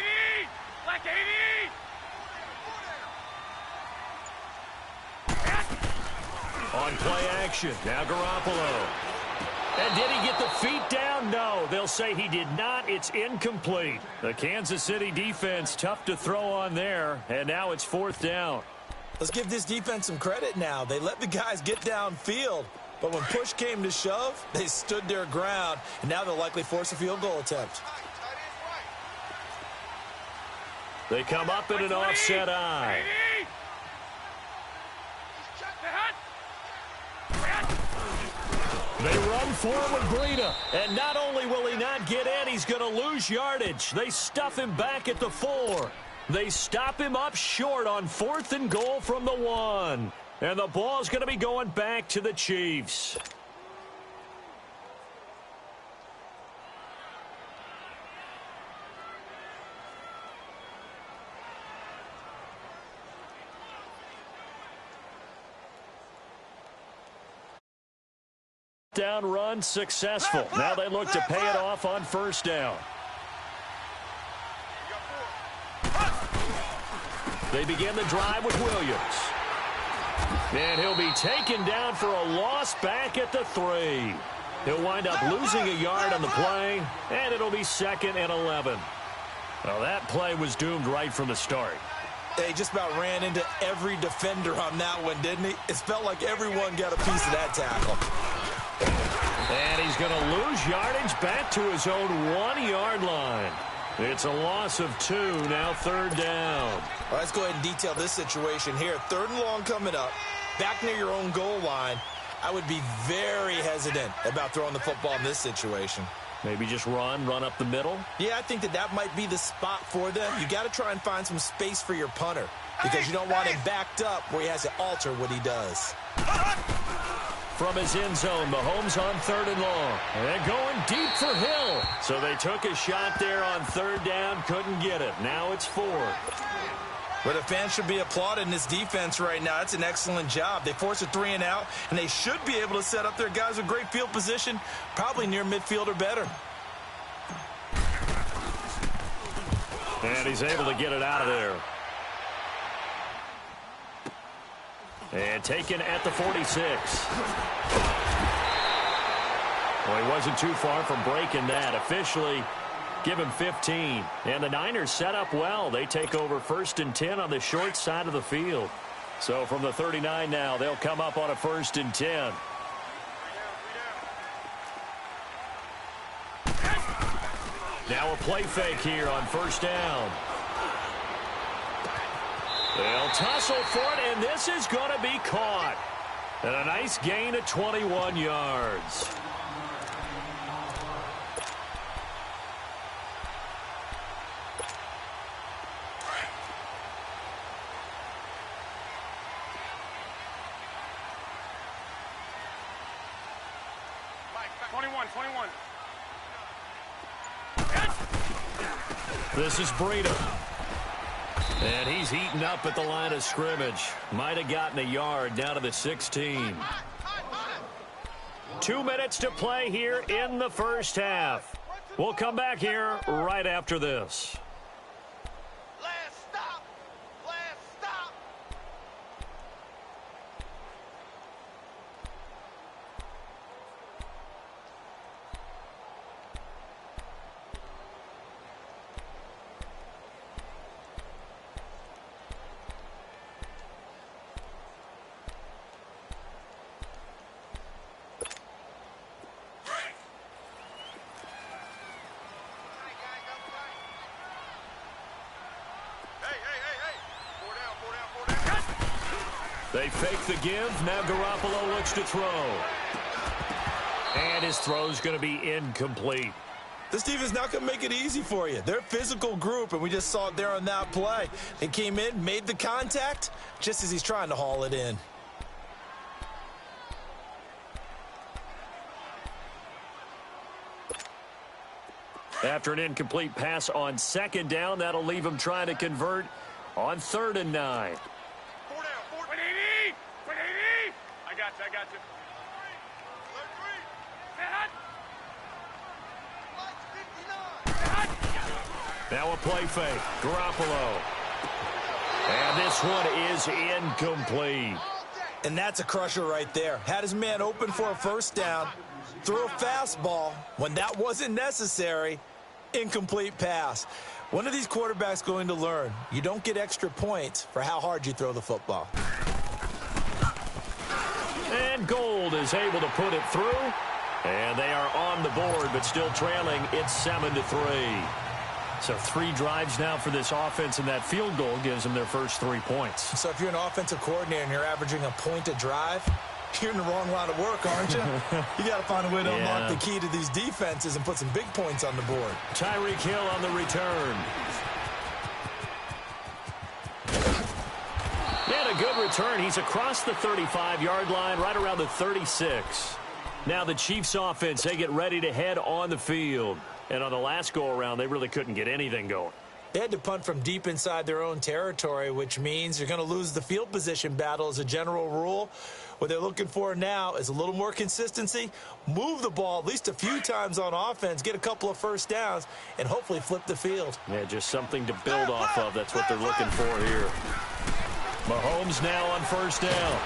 Black 80. On play action. Now Garoppolo. And did he get the feet down? No, they'll say he did not. It's incomplete. The Kansas City defense tough to throw on there, and now it's fourth down. Let's give this defense some credit now. They let the guys get downfield, but when push came to shove, they stood their ground, and now they'll likely force a field goal attempt. They come up in an offset eye. They run for him with Breida. And not only will he not get in, he's going to lose yardage. They stuff him back at the 4. They stop him up short on fourth and goal from the 1. And the ball's going to be going back to the Chiefs. Down run successful. Now they look to pay it off on first down. They begin the drive with Williams. And he'll be taken down for a loss back at the 3. He'll wind up losing a yard on the play, and it'll be 2nd and 11. Well, that play was doomed right from the start. They just about ran into every defender on that one, didn't he? It felt like everyone got a piece of that tackle. And he's going to lose yardage back to his own 1-yard line. It's a loss of 2, now third down. All right, let's go ahead and detail this situation here. 3rd and long coming up, back near your own goal line. I would be very hesitant about throwing the football in this situation. Maybe just run up the middle? Yeah, I think that might be the spot for them. You got to try and find some space for your punter because you don't want him backed up where he has to alter what he does. From his end zone, Mahomes on 3rd and long. And going deep for Hill. So they took a shot there on 3rd down, couldn't get it. Now it's 4th. But the fans should be applauding this defense right now. That's an excellent job. They force a 3 and out, and they should be able to set up their guys with great field position, probably near midfield or better. And he's able to get it out of there. And taken at the 46. Well, he wasn't too far from breaking that. Officially, give him 15. And the Niners set up well. They take over 1st and 10 on the short side of the field. So from the 39 now, they'll come up on a 1st and 10. Now a play fake here on 1st down. They'll tussle for it, and this is going to be caught. And a nice gain of 21 yards. This is Breida. And he's heating up at the line of scrimmage. Might have gotten a yard down to the 16. 2 minutes to play here in the first half. We'll come back here right after this. They fake the give. Now Garoppolo looks to throw. And his throw's going to be incomplete. This defense not going to make it easy for you. They're a physical group, and we just saw it there on that play. They came in, made the contact, just as he's trying to haul it in. After an incomplete pass on second down, that'll leave him trying to convert on 3rd and 9. I got you. Now a play fake. Garoppolo. And this one is incomplete. And that's a crusher right there. Had his man open for a first down. Threw a fastball when that wasn't necessary. Incomplete pass. When are these quarterbacks going to learn? You don't get extra points for how hard you throw the football. And Gold is able to put it through. And they are on the board, but still trailing. It's 7-3. So 3 drives now for this offense, and that field goal gives them their first 3 points. So if you're an offensive coordinator and you're averaging a point a drive, you're in the wrong line of work, aren't you? You got to find a way to unlock the key to these defenses and put some big points on the board. Tyreek Hill on the return. And a good return. He's across the 35-yard line, right around the 36. Now the Chiefs offense, they get ready to head on the field. And on the last go-around, they really couldn't get anything going. They had to punt from deep inside their own territory, which means you're going to lose the field position battle as a general rule. What they're looking for now is a little more consistency, move the ball at least a few times on offense, get a couple of first downs, and hopefully flip the field. Yeah, just something to build off of. That's what they're looking for here. Mahomes now on first down.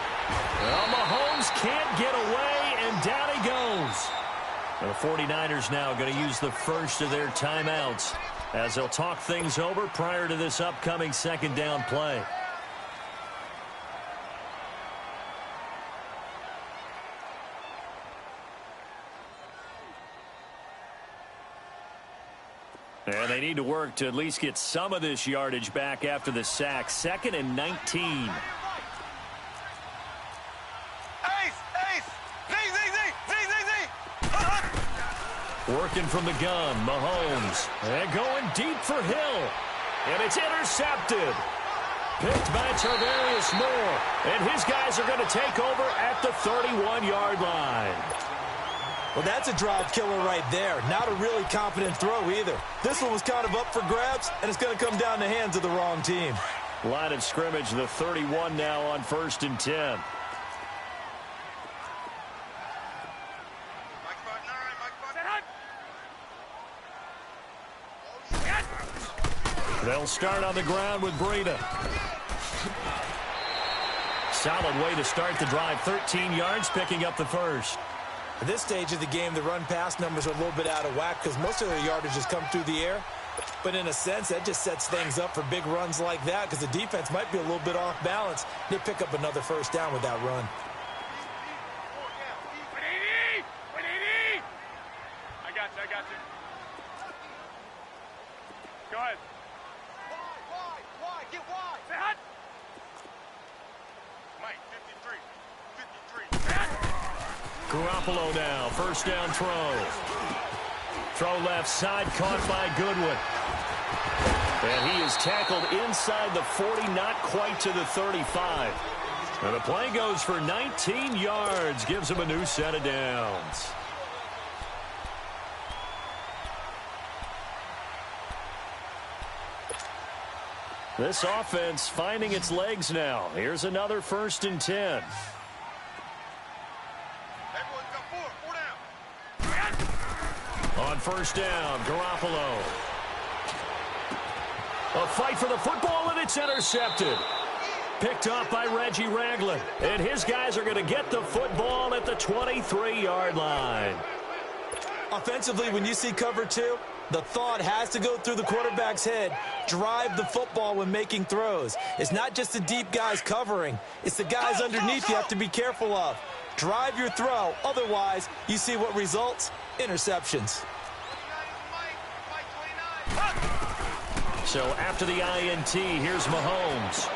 Well, Mahomes can't get away, and down he goes. And the 49ers now going to use the first of their timeouts as they'll talk things over prior to this upcoming second down play. And they need to work to at least get some of this yardage back after the sack. 2nd and 19. Working from the gun, Mahomes. And going deep for Hill. And it's intercepted. Picked by Tarvarius Moore. And his guys are going to take over at the 31-yard line. Well, that's a drive killer right there. Not a really confident throw either. This one was kind of up for grabs, and it's going to come down the hands of the wrong team. Line of scrimmage, the 31 now on 1st and 10. They'll start on the ground with Breida. Solid way to start the drive. 13 yards, picking up the first. At this stage of the game, the run-pass numbers are a little bit out of whack because most of their yardage has come through the air. But in a sense, that just sets things up for big runs like that because the defense might be a little bit off balance. They pick up another first down with that run. I got you. Go ahead. Wide, get wide. Say hot. Mike, 53. Garoppolo now, first down throw. Throw left side, caught by Goodwin. And he is tackled inside the 40, not quite to the 35. And the play goes for 19 yards, gives him a new set of downs. This offense finding its legs now. Here's another 1st and 10. Everyone's got 4 down. On first down, Garoppolo. A fight for the football, and it's intercepted. Picked off by Reggie Ragland. And his guys are going to get the football at the 23-yard line. Offensively, when you see cover 2, the thought has to go through the quarterback's head. Drive the football when making throws. It's not just the deep guys covering. It's the guys underneath you have to be careful of. Drive your throw. Otherwise, you see what results? Interceptions. So after the INT, here's Mahomes.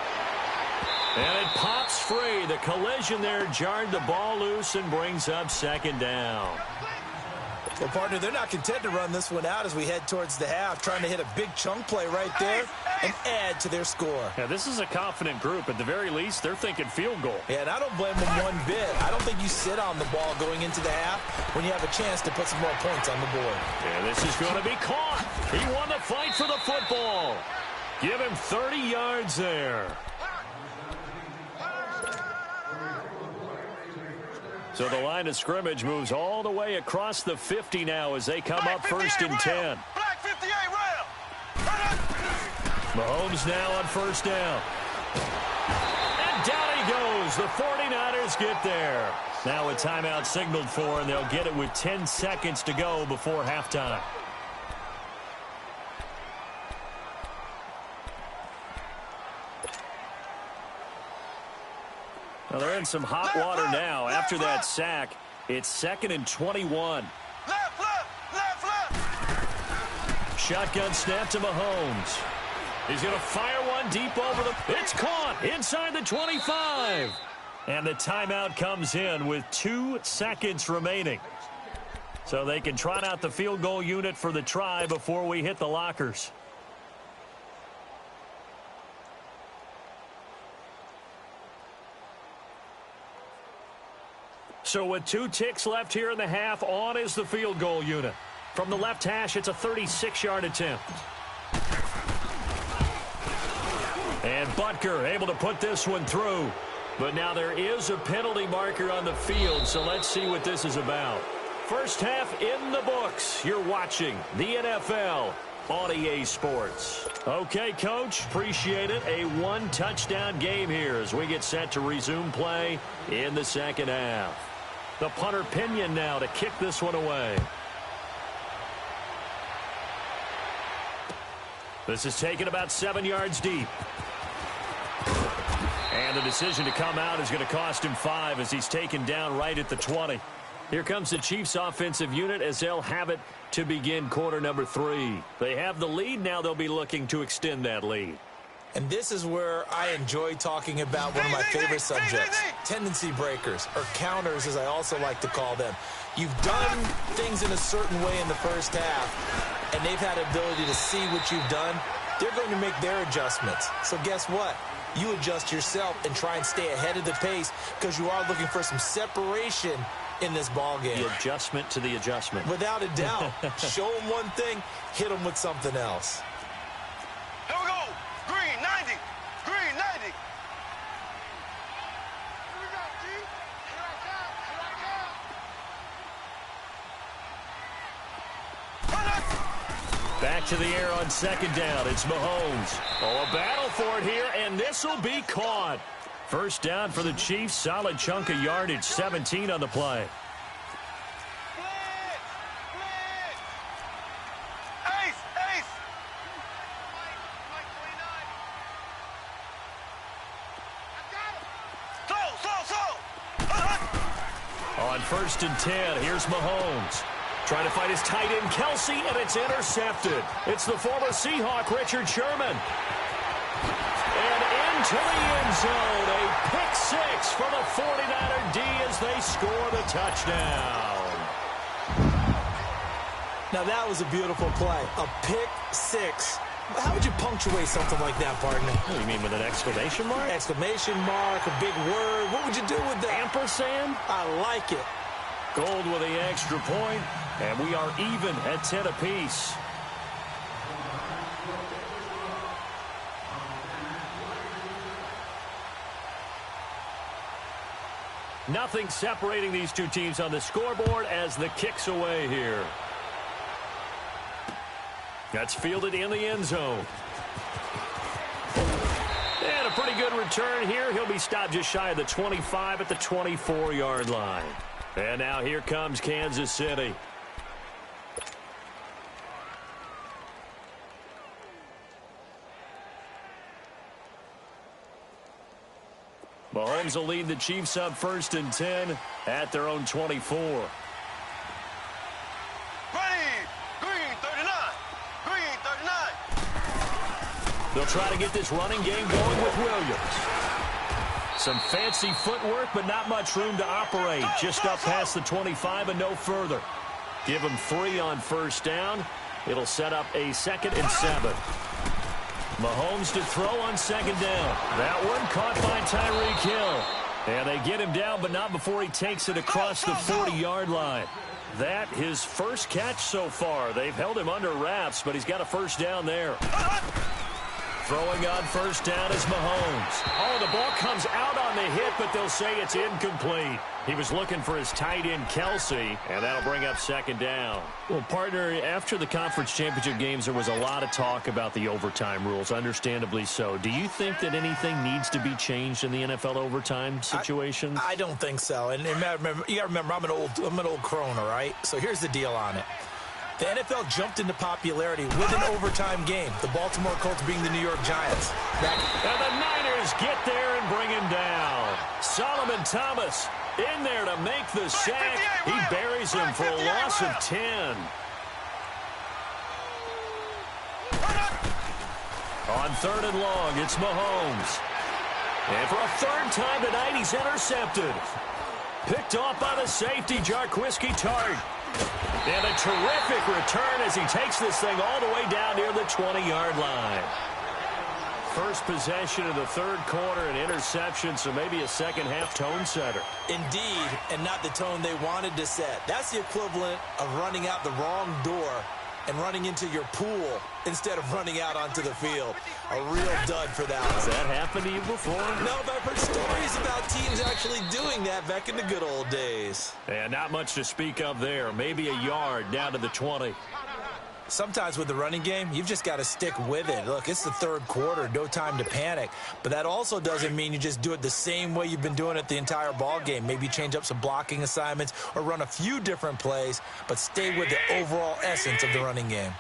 And it pops free. The collision there jarred the ball loose and brings up 2nd down. Well, partner, they're not content to run this one out as we head towards the half, trying to hit a big chunk play right there and add to their score. Yeah, this is a confident group. At the very least, they're thinking field goal. Yeah, and I don't blame them one bit. I don't think you sit on the ball going into the half when you have a chance to put some more points on the board. Yeah, this is going to be caught. He won the fight for the football. Give him 30 yards there. So the line of scrimmage moves all the way across the 50 now as they come up 1st and 10. Black 58 rail. Mahomes now on 1st down. And down he goes. The 49ers get there. Now a timeout signaled for, and they'll get it with 10 seconds to go before halftime. Well, they're in some hot water now. After that sack, it's 2nd and 21. Left. Shotgun snap to Mahomes. He's going to fire one deep over the... It's caught inside the 25. And the timeout comes in with 2 seconds remaining. So they can trot out the field goal unit for the try before we hit the lockers. So with 2 ticks left here in the half, on is the field goal unit. From the left hash, it's a 36-yard attempt. And Butker able to put this one through. But now there is a penalty marker on the field, so let's see what this is about. First half in the books. You're watching the NFL on EA Sports. Okay, Coach, appreciate it. A 1-touchdown game here as we get set to resume play in the second half. The punter Pinion now to kick this one away. This is taken about 7 yards deep. And the decision to come out is going to cost him 5 as he's taken down right at the 20. Here comes the Chiefs offensive unit as they'll have it to begin quarter number 3. They have the lead. Now they'll be looking to extend that lead. And this is where I enjoy talking about one of my favorite subjects, tendency breakers, or counters as I also like to call them. You've done things in a certain way in the first half, and they've had the ability to see what you've done. They're going to make their adjustments. So guess what? You adjust yourself and try and stay ahead of the pace because you are looking for some separation in this ball game. The adjustment to the adjustment. Without a doubt. Show them one thing, hit them with something else. Here we go. Green 90. Green 90. Back to the air on second down. It's Mahomes. Oh, a battle for it here, and this will be caught. First down for the Chiefs. Solid chunk of yardage. 17 on the play. On 1st and 10, here's Mahomes. Trying to fight his tight end, Kelsey, and it's intercepted. It's the former Seahawk, Richard Sherman. And into the end zone. A pick six for the 49er D as they score the touchdown. Now, that was a beautiful play. A pick six. How would you punctuate something like that, partner? What do you mean, with an exclamation mark? Exclamation mark, a big word. What would you do with that? Ampersand? I like it. Gold with the extra point, and we are even at 10 apiece. Nothing separating these two teams on the scoreboard as the kick's away here. That's fielded in the end zone. And a pretty good return here. He'll be stopped just shy of the 25 at the 24-yard line. And now here comes Kansas City. Mahomes will lead the Chiefs up 1st and 10 at their own 24. They'll try to get this running game going with Williams. Some fancy footwork, but not much room to operate. Just up past the 25 and no further. Give him 3 on 1st down. It'll set up a 2nd and 7. Mahomes to throw on 2nd down. That one caught by Tyreek Hill. And they get him down, but not before he takes it across the 40-yard line. That his first catch so far. They've held him under wraps, but he's got a 1st down there. Throwing on 1st down is Mahomes. Oh, the ball comes out on the hit, but they'll say it's incomplete. He was looking for his tight end, Kelsey, and that'll bring up 2nd down. Well, partner, after the conference championship games, there was a lot of talk about the overtime rules, understandably so. Do you think that anything needs to be changed in the NFL overtime situation? I don't think so. And you got to remember, I'm an old crone, all right? So here's the deal on it. The NFL jumped into popularity with an overtime game. The Baltimore Colts being the New York Giants. And the Niners get there and bring him down. Solomon Thomas in there to make the sack. He buries him for a loss of 10. On 3rd and long, it's Mahomes. And for a 3rd time tonight, he's intercepted. Picked off by the safety, Jarquiski Tart. And a terrific return as he takes this thing all the way down near the 20-yard line. First possession of the 3rd quarter, an interception, so maybe a second-half tone setter. Indeed, and not the tone they wanted to set. That's the equivalent of running out the wrong door and running into your pool instead of running out onto the field. A real dud for that one. Has that happened to you before? No, but I've heard stories about teams actually doing that back in the good old days. And not much to speak of there. Maybe a yard down to the 20. Sometimes with the running game, you've just got to stick with it. Look, it's the 3rd quarter, no time to panic. But that also doesn't mean you just do it the same way you've been doing it the entire ball game. Maybe change up some blocking assignments or run a few different plays, but stay with the overall essence of the running game.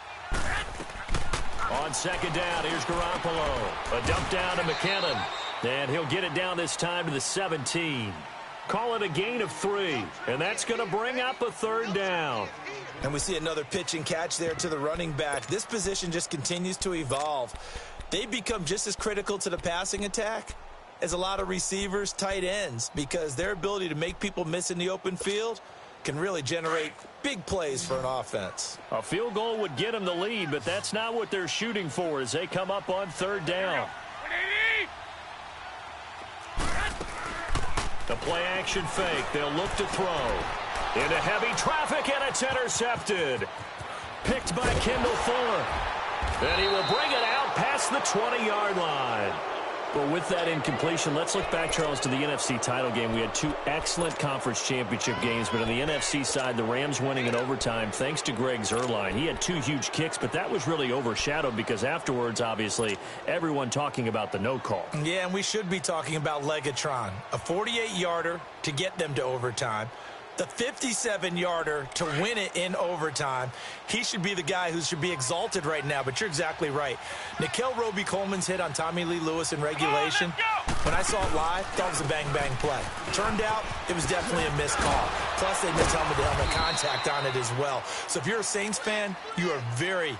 On 2nd down, here's Garoppolo. A dump down to McKinnon. And he'll get it down this time to the 17. Call it a gain of 3. And that's going to bring up a 3rd down. And we see another pitch and catch there to the running back. This position just continues to evolve. They become just as critical to the passing attack as a lot of receivers, tight ends, because their ability to make people miss in the open field can really generate big plays for an offense. A field goal would get them the lead, but that's not what they're shooting for as they come up on 3rd down. The play action fake. They'll look to throw. Into heavy traffic, and it's intercepted. Picked by Kendall Fuller. And he will bring it out past the 20-yard line. Well, with that incompletion, let's look back, Charles, to the NFC title game. We had 2 excellent conference championship games, but on the NFC side, the Rams winning in overtime thanks to Greg Zuerlein. He had 2 huge kicks, but that was really overshadowed because afterwards, obviously, everyone talking about the no call. Yeah, and we should be talking about Legatron. A 48-yarder to get them to overtime. The 57-yarder to win it in overtime. He should be the guy who should be exalted right now, but you're exactly right. Nickel Roby-Coleman's hit on Tommy Lee Lewis in regulation, when I saw it live, thought it was a bang-bang play. Turned out, it was definitely a missed call. Plus, they missed helmet-to-helmet contact on it as well. So if you're a Saints fan, you are very,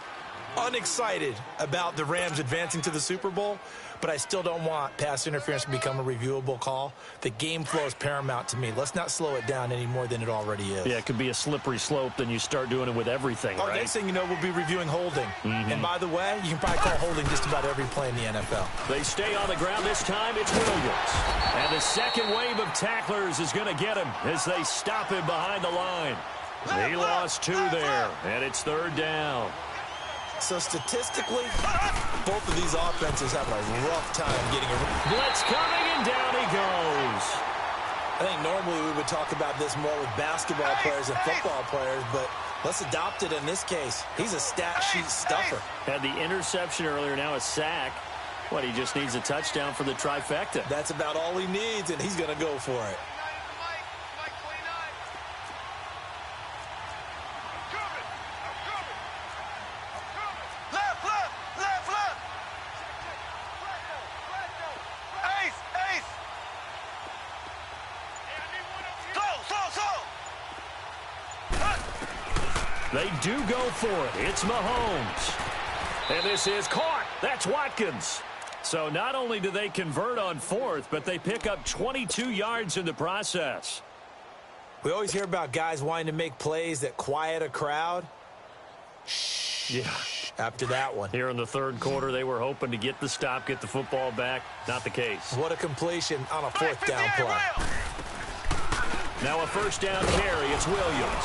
unexcited about the Rams advancing to the Super Bowl, but I still don't want pass interference to become a reviewable call. The game flow is paramount to me. Let's not slow it down any more than it already is. Yeah, it could be a slippery slope, then you start doing it with everything, right? Next thing you know, we'll be reviewing holding. And by the way, you can probably call holding just about every play in the NFL. They stay on the ground. This time it's Williams. And the second wave of tacklers is going to get him as they stop him behind the line. He lost 2 there, and it's 3rd down. So statistically, both of these offenses have a rough time getting a blitz coming, and down he goes. I think normally we would talk about this more with basketball players and football players, but let's adopt it in this case. He's a stat sheet stuffer. Had the interception earlier, now a sack. What, he just needs a touchdown for the trifecta. That's about all he needs, and he's going to go for it. They do go for it. It's Mahomes. And this is caught. That's Watkins. So not only do they convert on 4th, but they pick up 22 yards in the process. We always hear about guys wanting to make plays that quiet a crowd. Yeah. After that one. Here in the 3rd quarter, they were hoping to get the stop, get the football back. Not the case. What a completion on a 4th down play. Now a 1st down carry. It's Williams.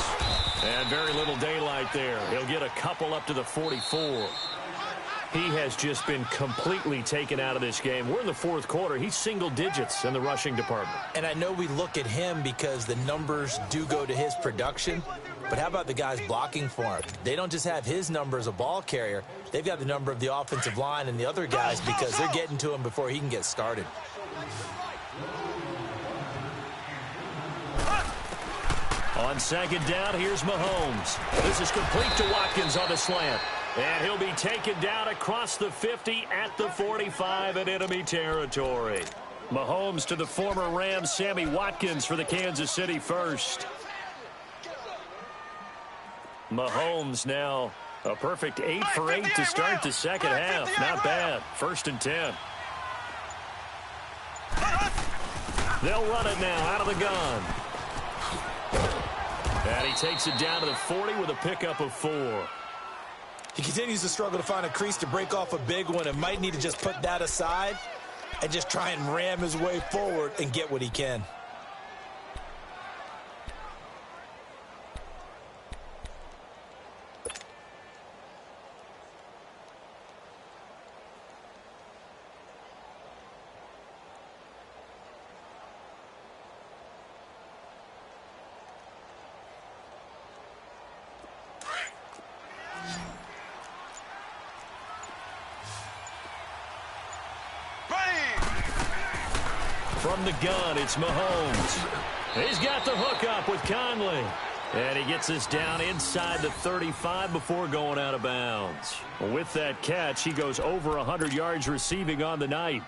And very little daylight there. He'll get a couple up to the 44. He has just been completely taken out of this game. We're in the 4th quarter. He's single digits in the rushing department. And I know we look at him because the numbers do go to his production. But how about the guys blocking for him? They don't just have his number as a ball carrier. They've got the number of the offensive line and the other guys because they're getting to him before he can get started. On 2nd down, here's Mahomes. This is complete to Watkins on the slant. And he'll be taken down across the 50 at the 45 in enemy territory. Mahomes to the former Rams, Sammy Watkins for the Kansas City first. Mahomes now a perfect 8 for 8 to start the second half. Not bad. 1st and 10. They'll run it now out of the gun. And he takes it down to the 40 with a pickup of 4. He continues to struggle to find a crease to break off a big one and might need to just put that aside and just try and ram his way forward and get what he can. From the gun, it's Mahomes. He's got the hook up with Conley. And he gets us down inside the 35 before going out of bounds. With that catch, he goes over 100 yards receiving on the night.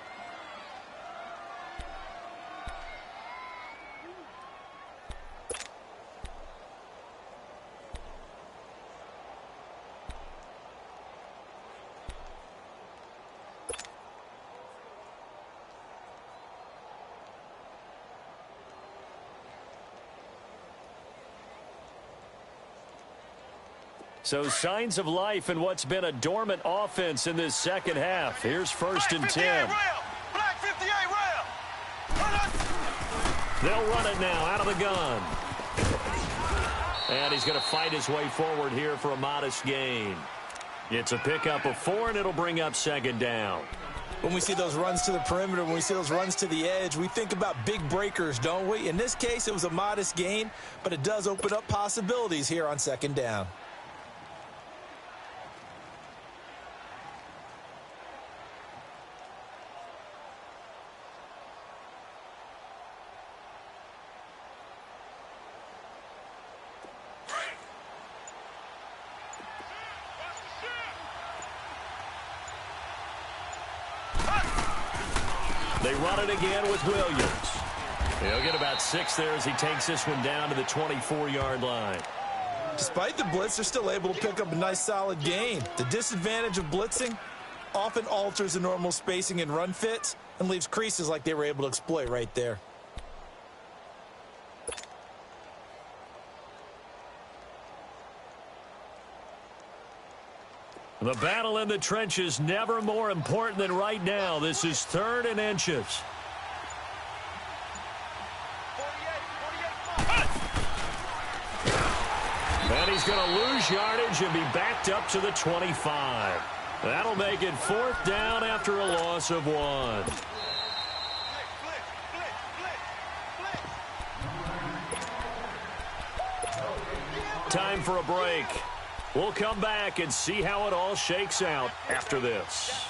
So signs of life in what's been a dormant offense in this second half. Here's 1st and 10. They'll run it now out of the gun. And he's going to fight his way forward here for a modest gain. It's a pickup of 4, and it'll bring up 2nd down. When we see those runs to the perimeter, when we see those runs to the edge, we think about big breakers, don't we? In this case, it was a modest gain, but it does open up possibilities here on 2nd down. They run it again with Williams. He'll get about 6 there as he takes this one down to the 24-yard line. Despite the blitz, they're still able to pick up a nice solid gain. The disadvantage of blitzing often alters the normal spacing and run fits and leaves creases like they were able to exploit right there. The battle in the trenches never more important than right now. This is 3rd and inches. And he's going to lose yardage and be backed up to the 25. That'll make it 4th down after a loss of 1. Time for a break. We'll come back and see how it all shakes out after this.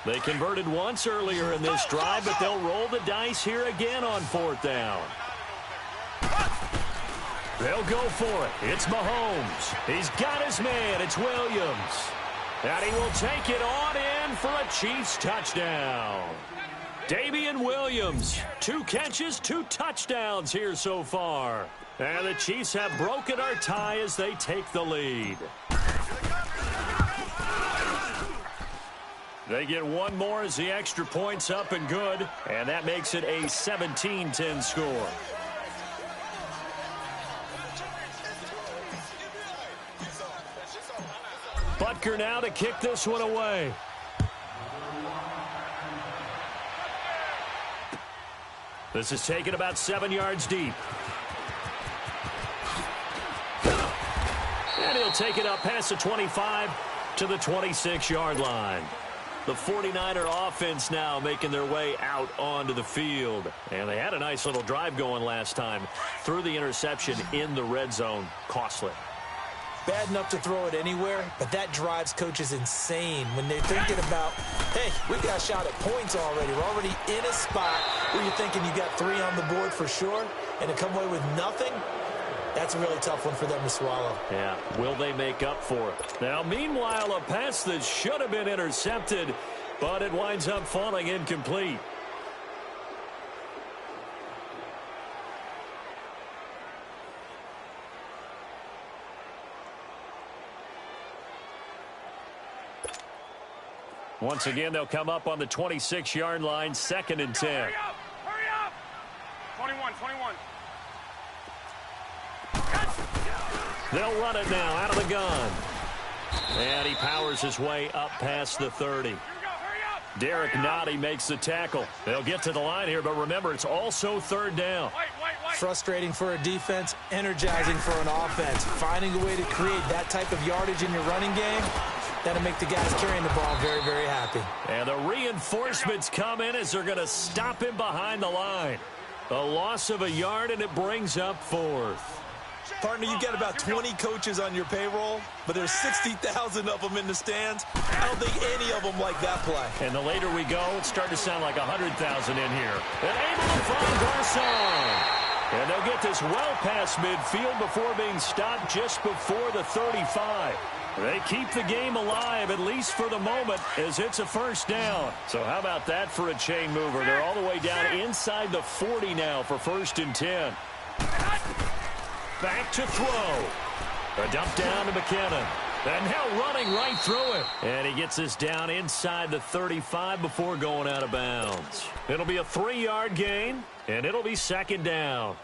They converted once earlier in this drive, but they'll roll the dice here again on 4th down. They'll go for it. It's Mahomes. He's got his man. It's Williams. And he will take it on in for a Chiefs touchdown. Damian Williams, 2 catches, 2 touchdowns here so far. And the Chiefs have broken our tie as they take the lead. They get one more as the extra point's up and good. And that makes it a 17-10 score. Butker now to kick this one away. This is taken about 7 yards deep. And he'll take it up past the 25 to the 26-yard line. The 49er offense now making their way out onto the field. And they had a nice little drive going last time. Threw the interception in the red zone. Costly. Bad enough to throw it anywhere, but that drives coaches insane when they're thinking about, hey, we got a shot at points already. We're already in a spot where you're thinking you got 3 on the board for sure, and to come away with nothing, that's a really tough one for them to swallow. Yeah, will they make up for it? Now, meanwhile, a pass that should have been intercepted, but it winds up falling incomplete. Once again, they'll come up on the 26-yard line, 2nd and 10. Hurry up! Hurry up! 21. They'll run it now out of the gun. And he powers his way up past the 30. Derek Nottie makes the tackle. They'll get to the line here, but remember, it's also 3rd down. Frustrating for a defense, energizing for an offense. Finding a way to create that type of yardage in your running game, that'll make the guys carrying the ball very, very happy. And the reinforcements come in as they're going to stop him behind the line. A loss of a yard, and it brings up 4th. Partner, you got about 20 coaches on your payroll, but there's 60,000 of them in the stands. I don't think any of them like that play. And the later we go, it's starting to sound like 100,000 in here. And able to find Garcon. And they'll get this well past midfield before being stopped just before the 35. They keep the game alive, at least for the moment, as it's a 1st down. So how about that for a chain mover? They're all the way down inside the 40 now for 1st and 10. Back to throw. A dump down to McKinnon. And now running right through it. And he gets this down inside the 35 before going out of bounds. It'll be a 3-yard gain, and it'll be 2nd down.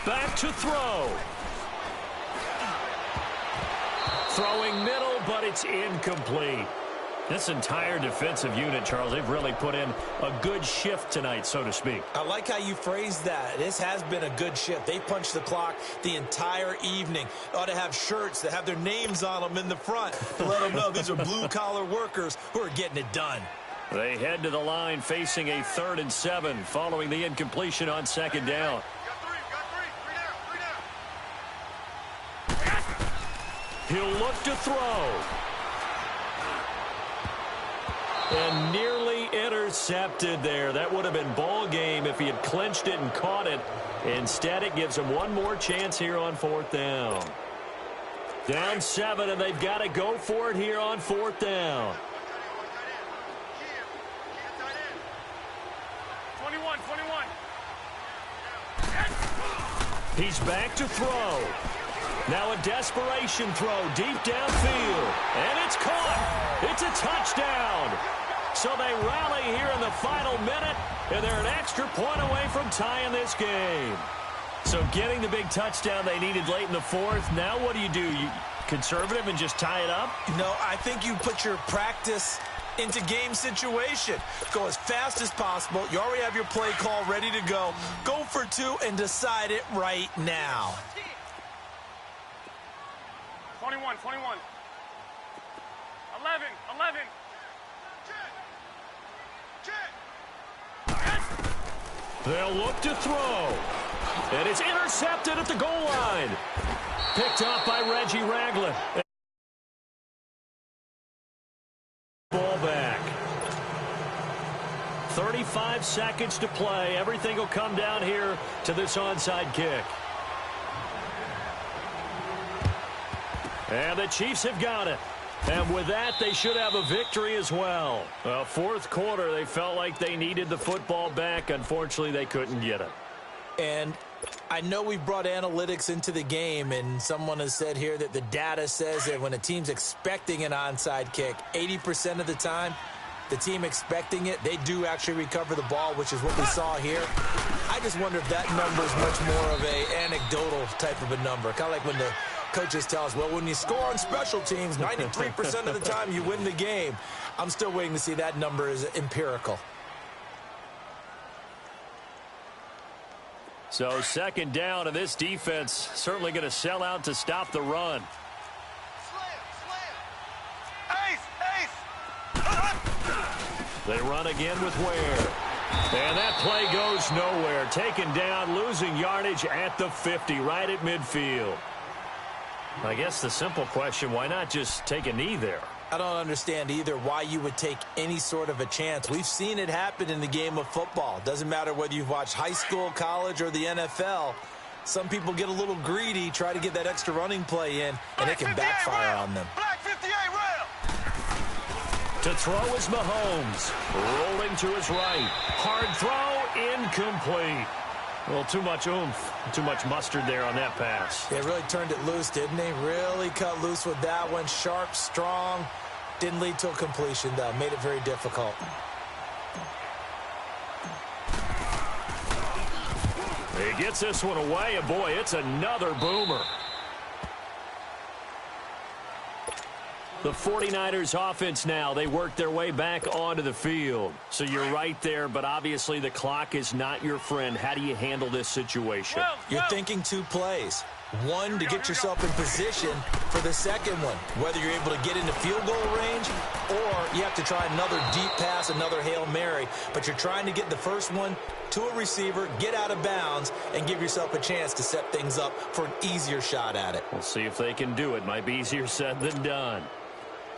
Back to throw. Throwing middle, but it's incomplete. This entire defensive unit, Charles, they've really put in a good shift tonight, so to speak. I like how you phrased that. This has been a good shift. They punched the clock the entire evening. Ought to have shirts that have their names on them in the front to let them know these are blue-collar workers who are getting it done. They head to the line facing a 3rd and 7 following the incompletion on 2nd down. He'll look to throw. And nearly intercepted there. That would have been ball game if he had clinched it and caught it. Instead, it gives him one more chance here on 4th down. Down 7, and they've got to go for it here on 4th down. 21. He's back to throw. Now a desperation throw deep downfield. And it's caught. It's a touchdown. So they rally here in the final minute, and they're an extra point away from tying this game. So getting the big touchdown they needed late in the 4th. Now what do? You conservative and just tie it up? No, I think you put your practice into game situation. Go as fast as possible. You already have your play call ready to go. Go for 2 and decide it right now. 21. 11. They'll look to throw. And it's intercepted at the goal line. Picked up by Reggie Ragland. Ball back. 35 seconds to play. Everything will come down here to this onside kick. And the Chiefs have got it. And with that, they should have a victory as well. 4th quarter, they felt like they needed the football back. Unfortunately, they couldn't get it. And I know we've brought analytics into the game, and someone has said here that the data says that when a team's expecting an onside kick, 80% of the time, the team expecting it, they do actually recover the ball, which is what we saw here. I just wonder if that number is much more of a anecdotal type of a number. Kind of like when the coaches tell us, well, when you score on special teams, 93% of the time you win the game. I'm still waiting to see that number is empirical. So 2nd down, and this defense certainly going to sell out to stop the run. They run again with Ware. And that play goes nowhere. Taken down, losing yardage at the 50, right at midfield. I guess the simple question, why not just take a knee there? I don't understand either why you would take any sort of a chance. We've seen it happen in the game of football. Doesn't matter whether you've watched high school, college, or the NFL. Some people get a little greedy, try to get that extra running play in, and it can backfire on them. Black 58 rail. To throw is Mahomes. Rolling to his right. Hard throw, incomplete. Well, too much oomph, too much mustard there on that pass. They really turned it loose, didn't they? Really cut loose with that one. Sharp, strong. Didn't lead to a completion, though. Made it very difficult. He gets this one away, and boy, it's another boomer. The 49ers offense now, they work their way back onto the field. So you're right there, but obviously the clock is not your friend. How do you handle this situation? You're thinking 2 plays. One, to get yourself in position for the second one, whether you're able to get into field goal range or you have to try another deep pass, another Hail Mary. But you're trying to get the first one to a receiver, get out of bounds, and give yourself a chance to set things up for an easier shot at it. We'll see if they can do it. Might be easier said than done.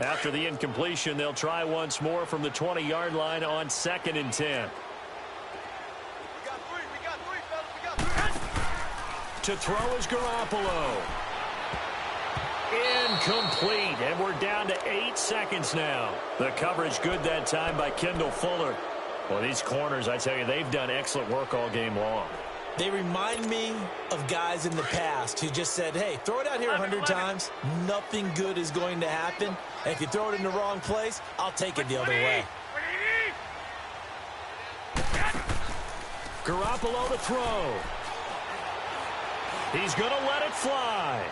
After the incompletion, they'll try once more from the 20-yard line on 2nd and 10. To throw is Garoppolo. Incomplete, and we're down to 8 seconds now. The coverage good that time by Kendall Fuller. Well, these corners, I tell you, they've done excellent work all game long. They remind me of guys in the past who just said, hey, throw it out here 100 times. Nothing good is going to happen. And if you throw it in the wrong place, I'll take it the other way. Garoppolo to throw. He's going to let it fly.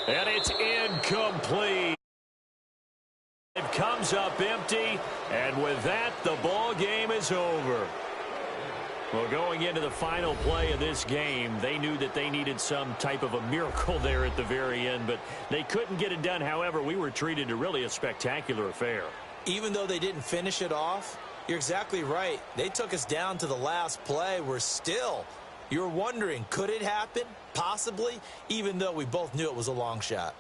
And it's incomplete. It comes up empty. And with that, the ball game is over. Well, going into the final play of this game, they knew that they needed some type of a miracle there at the very end, but they couldn't get it done. However, we were treated to really a spectacular affair. even though they didn't finish it off, you're exactly right. They took us down to the last play. You're wondering, could it happen? Possibly, even though we both knew it was a long shot.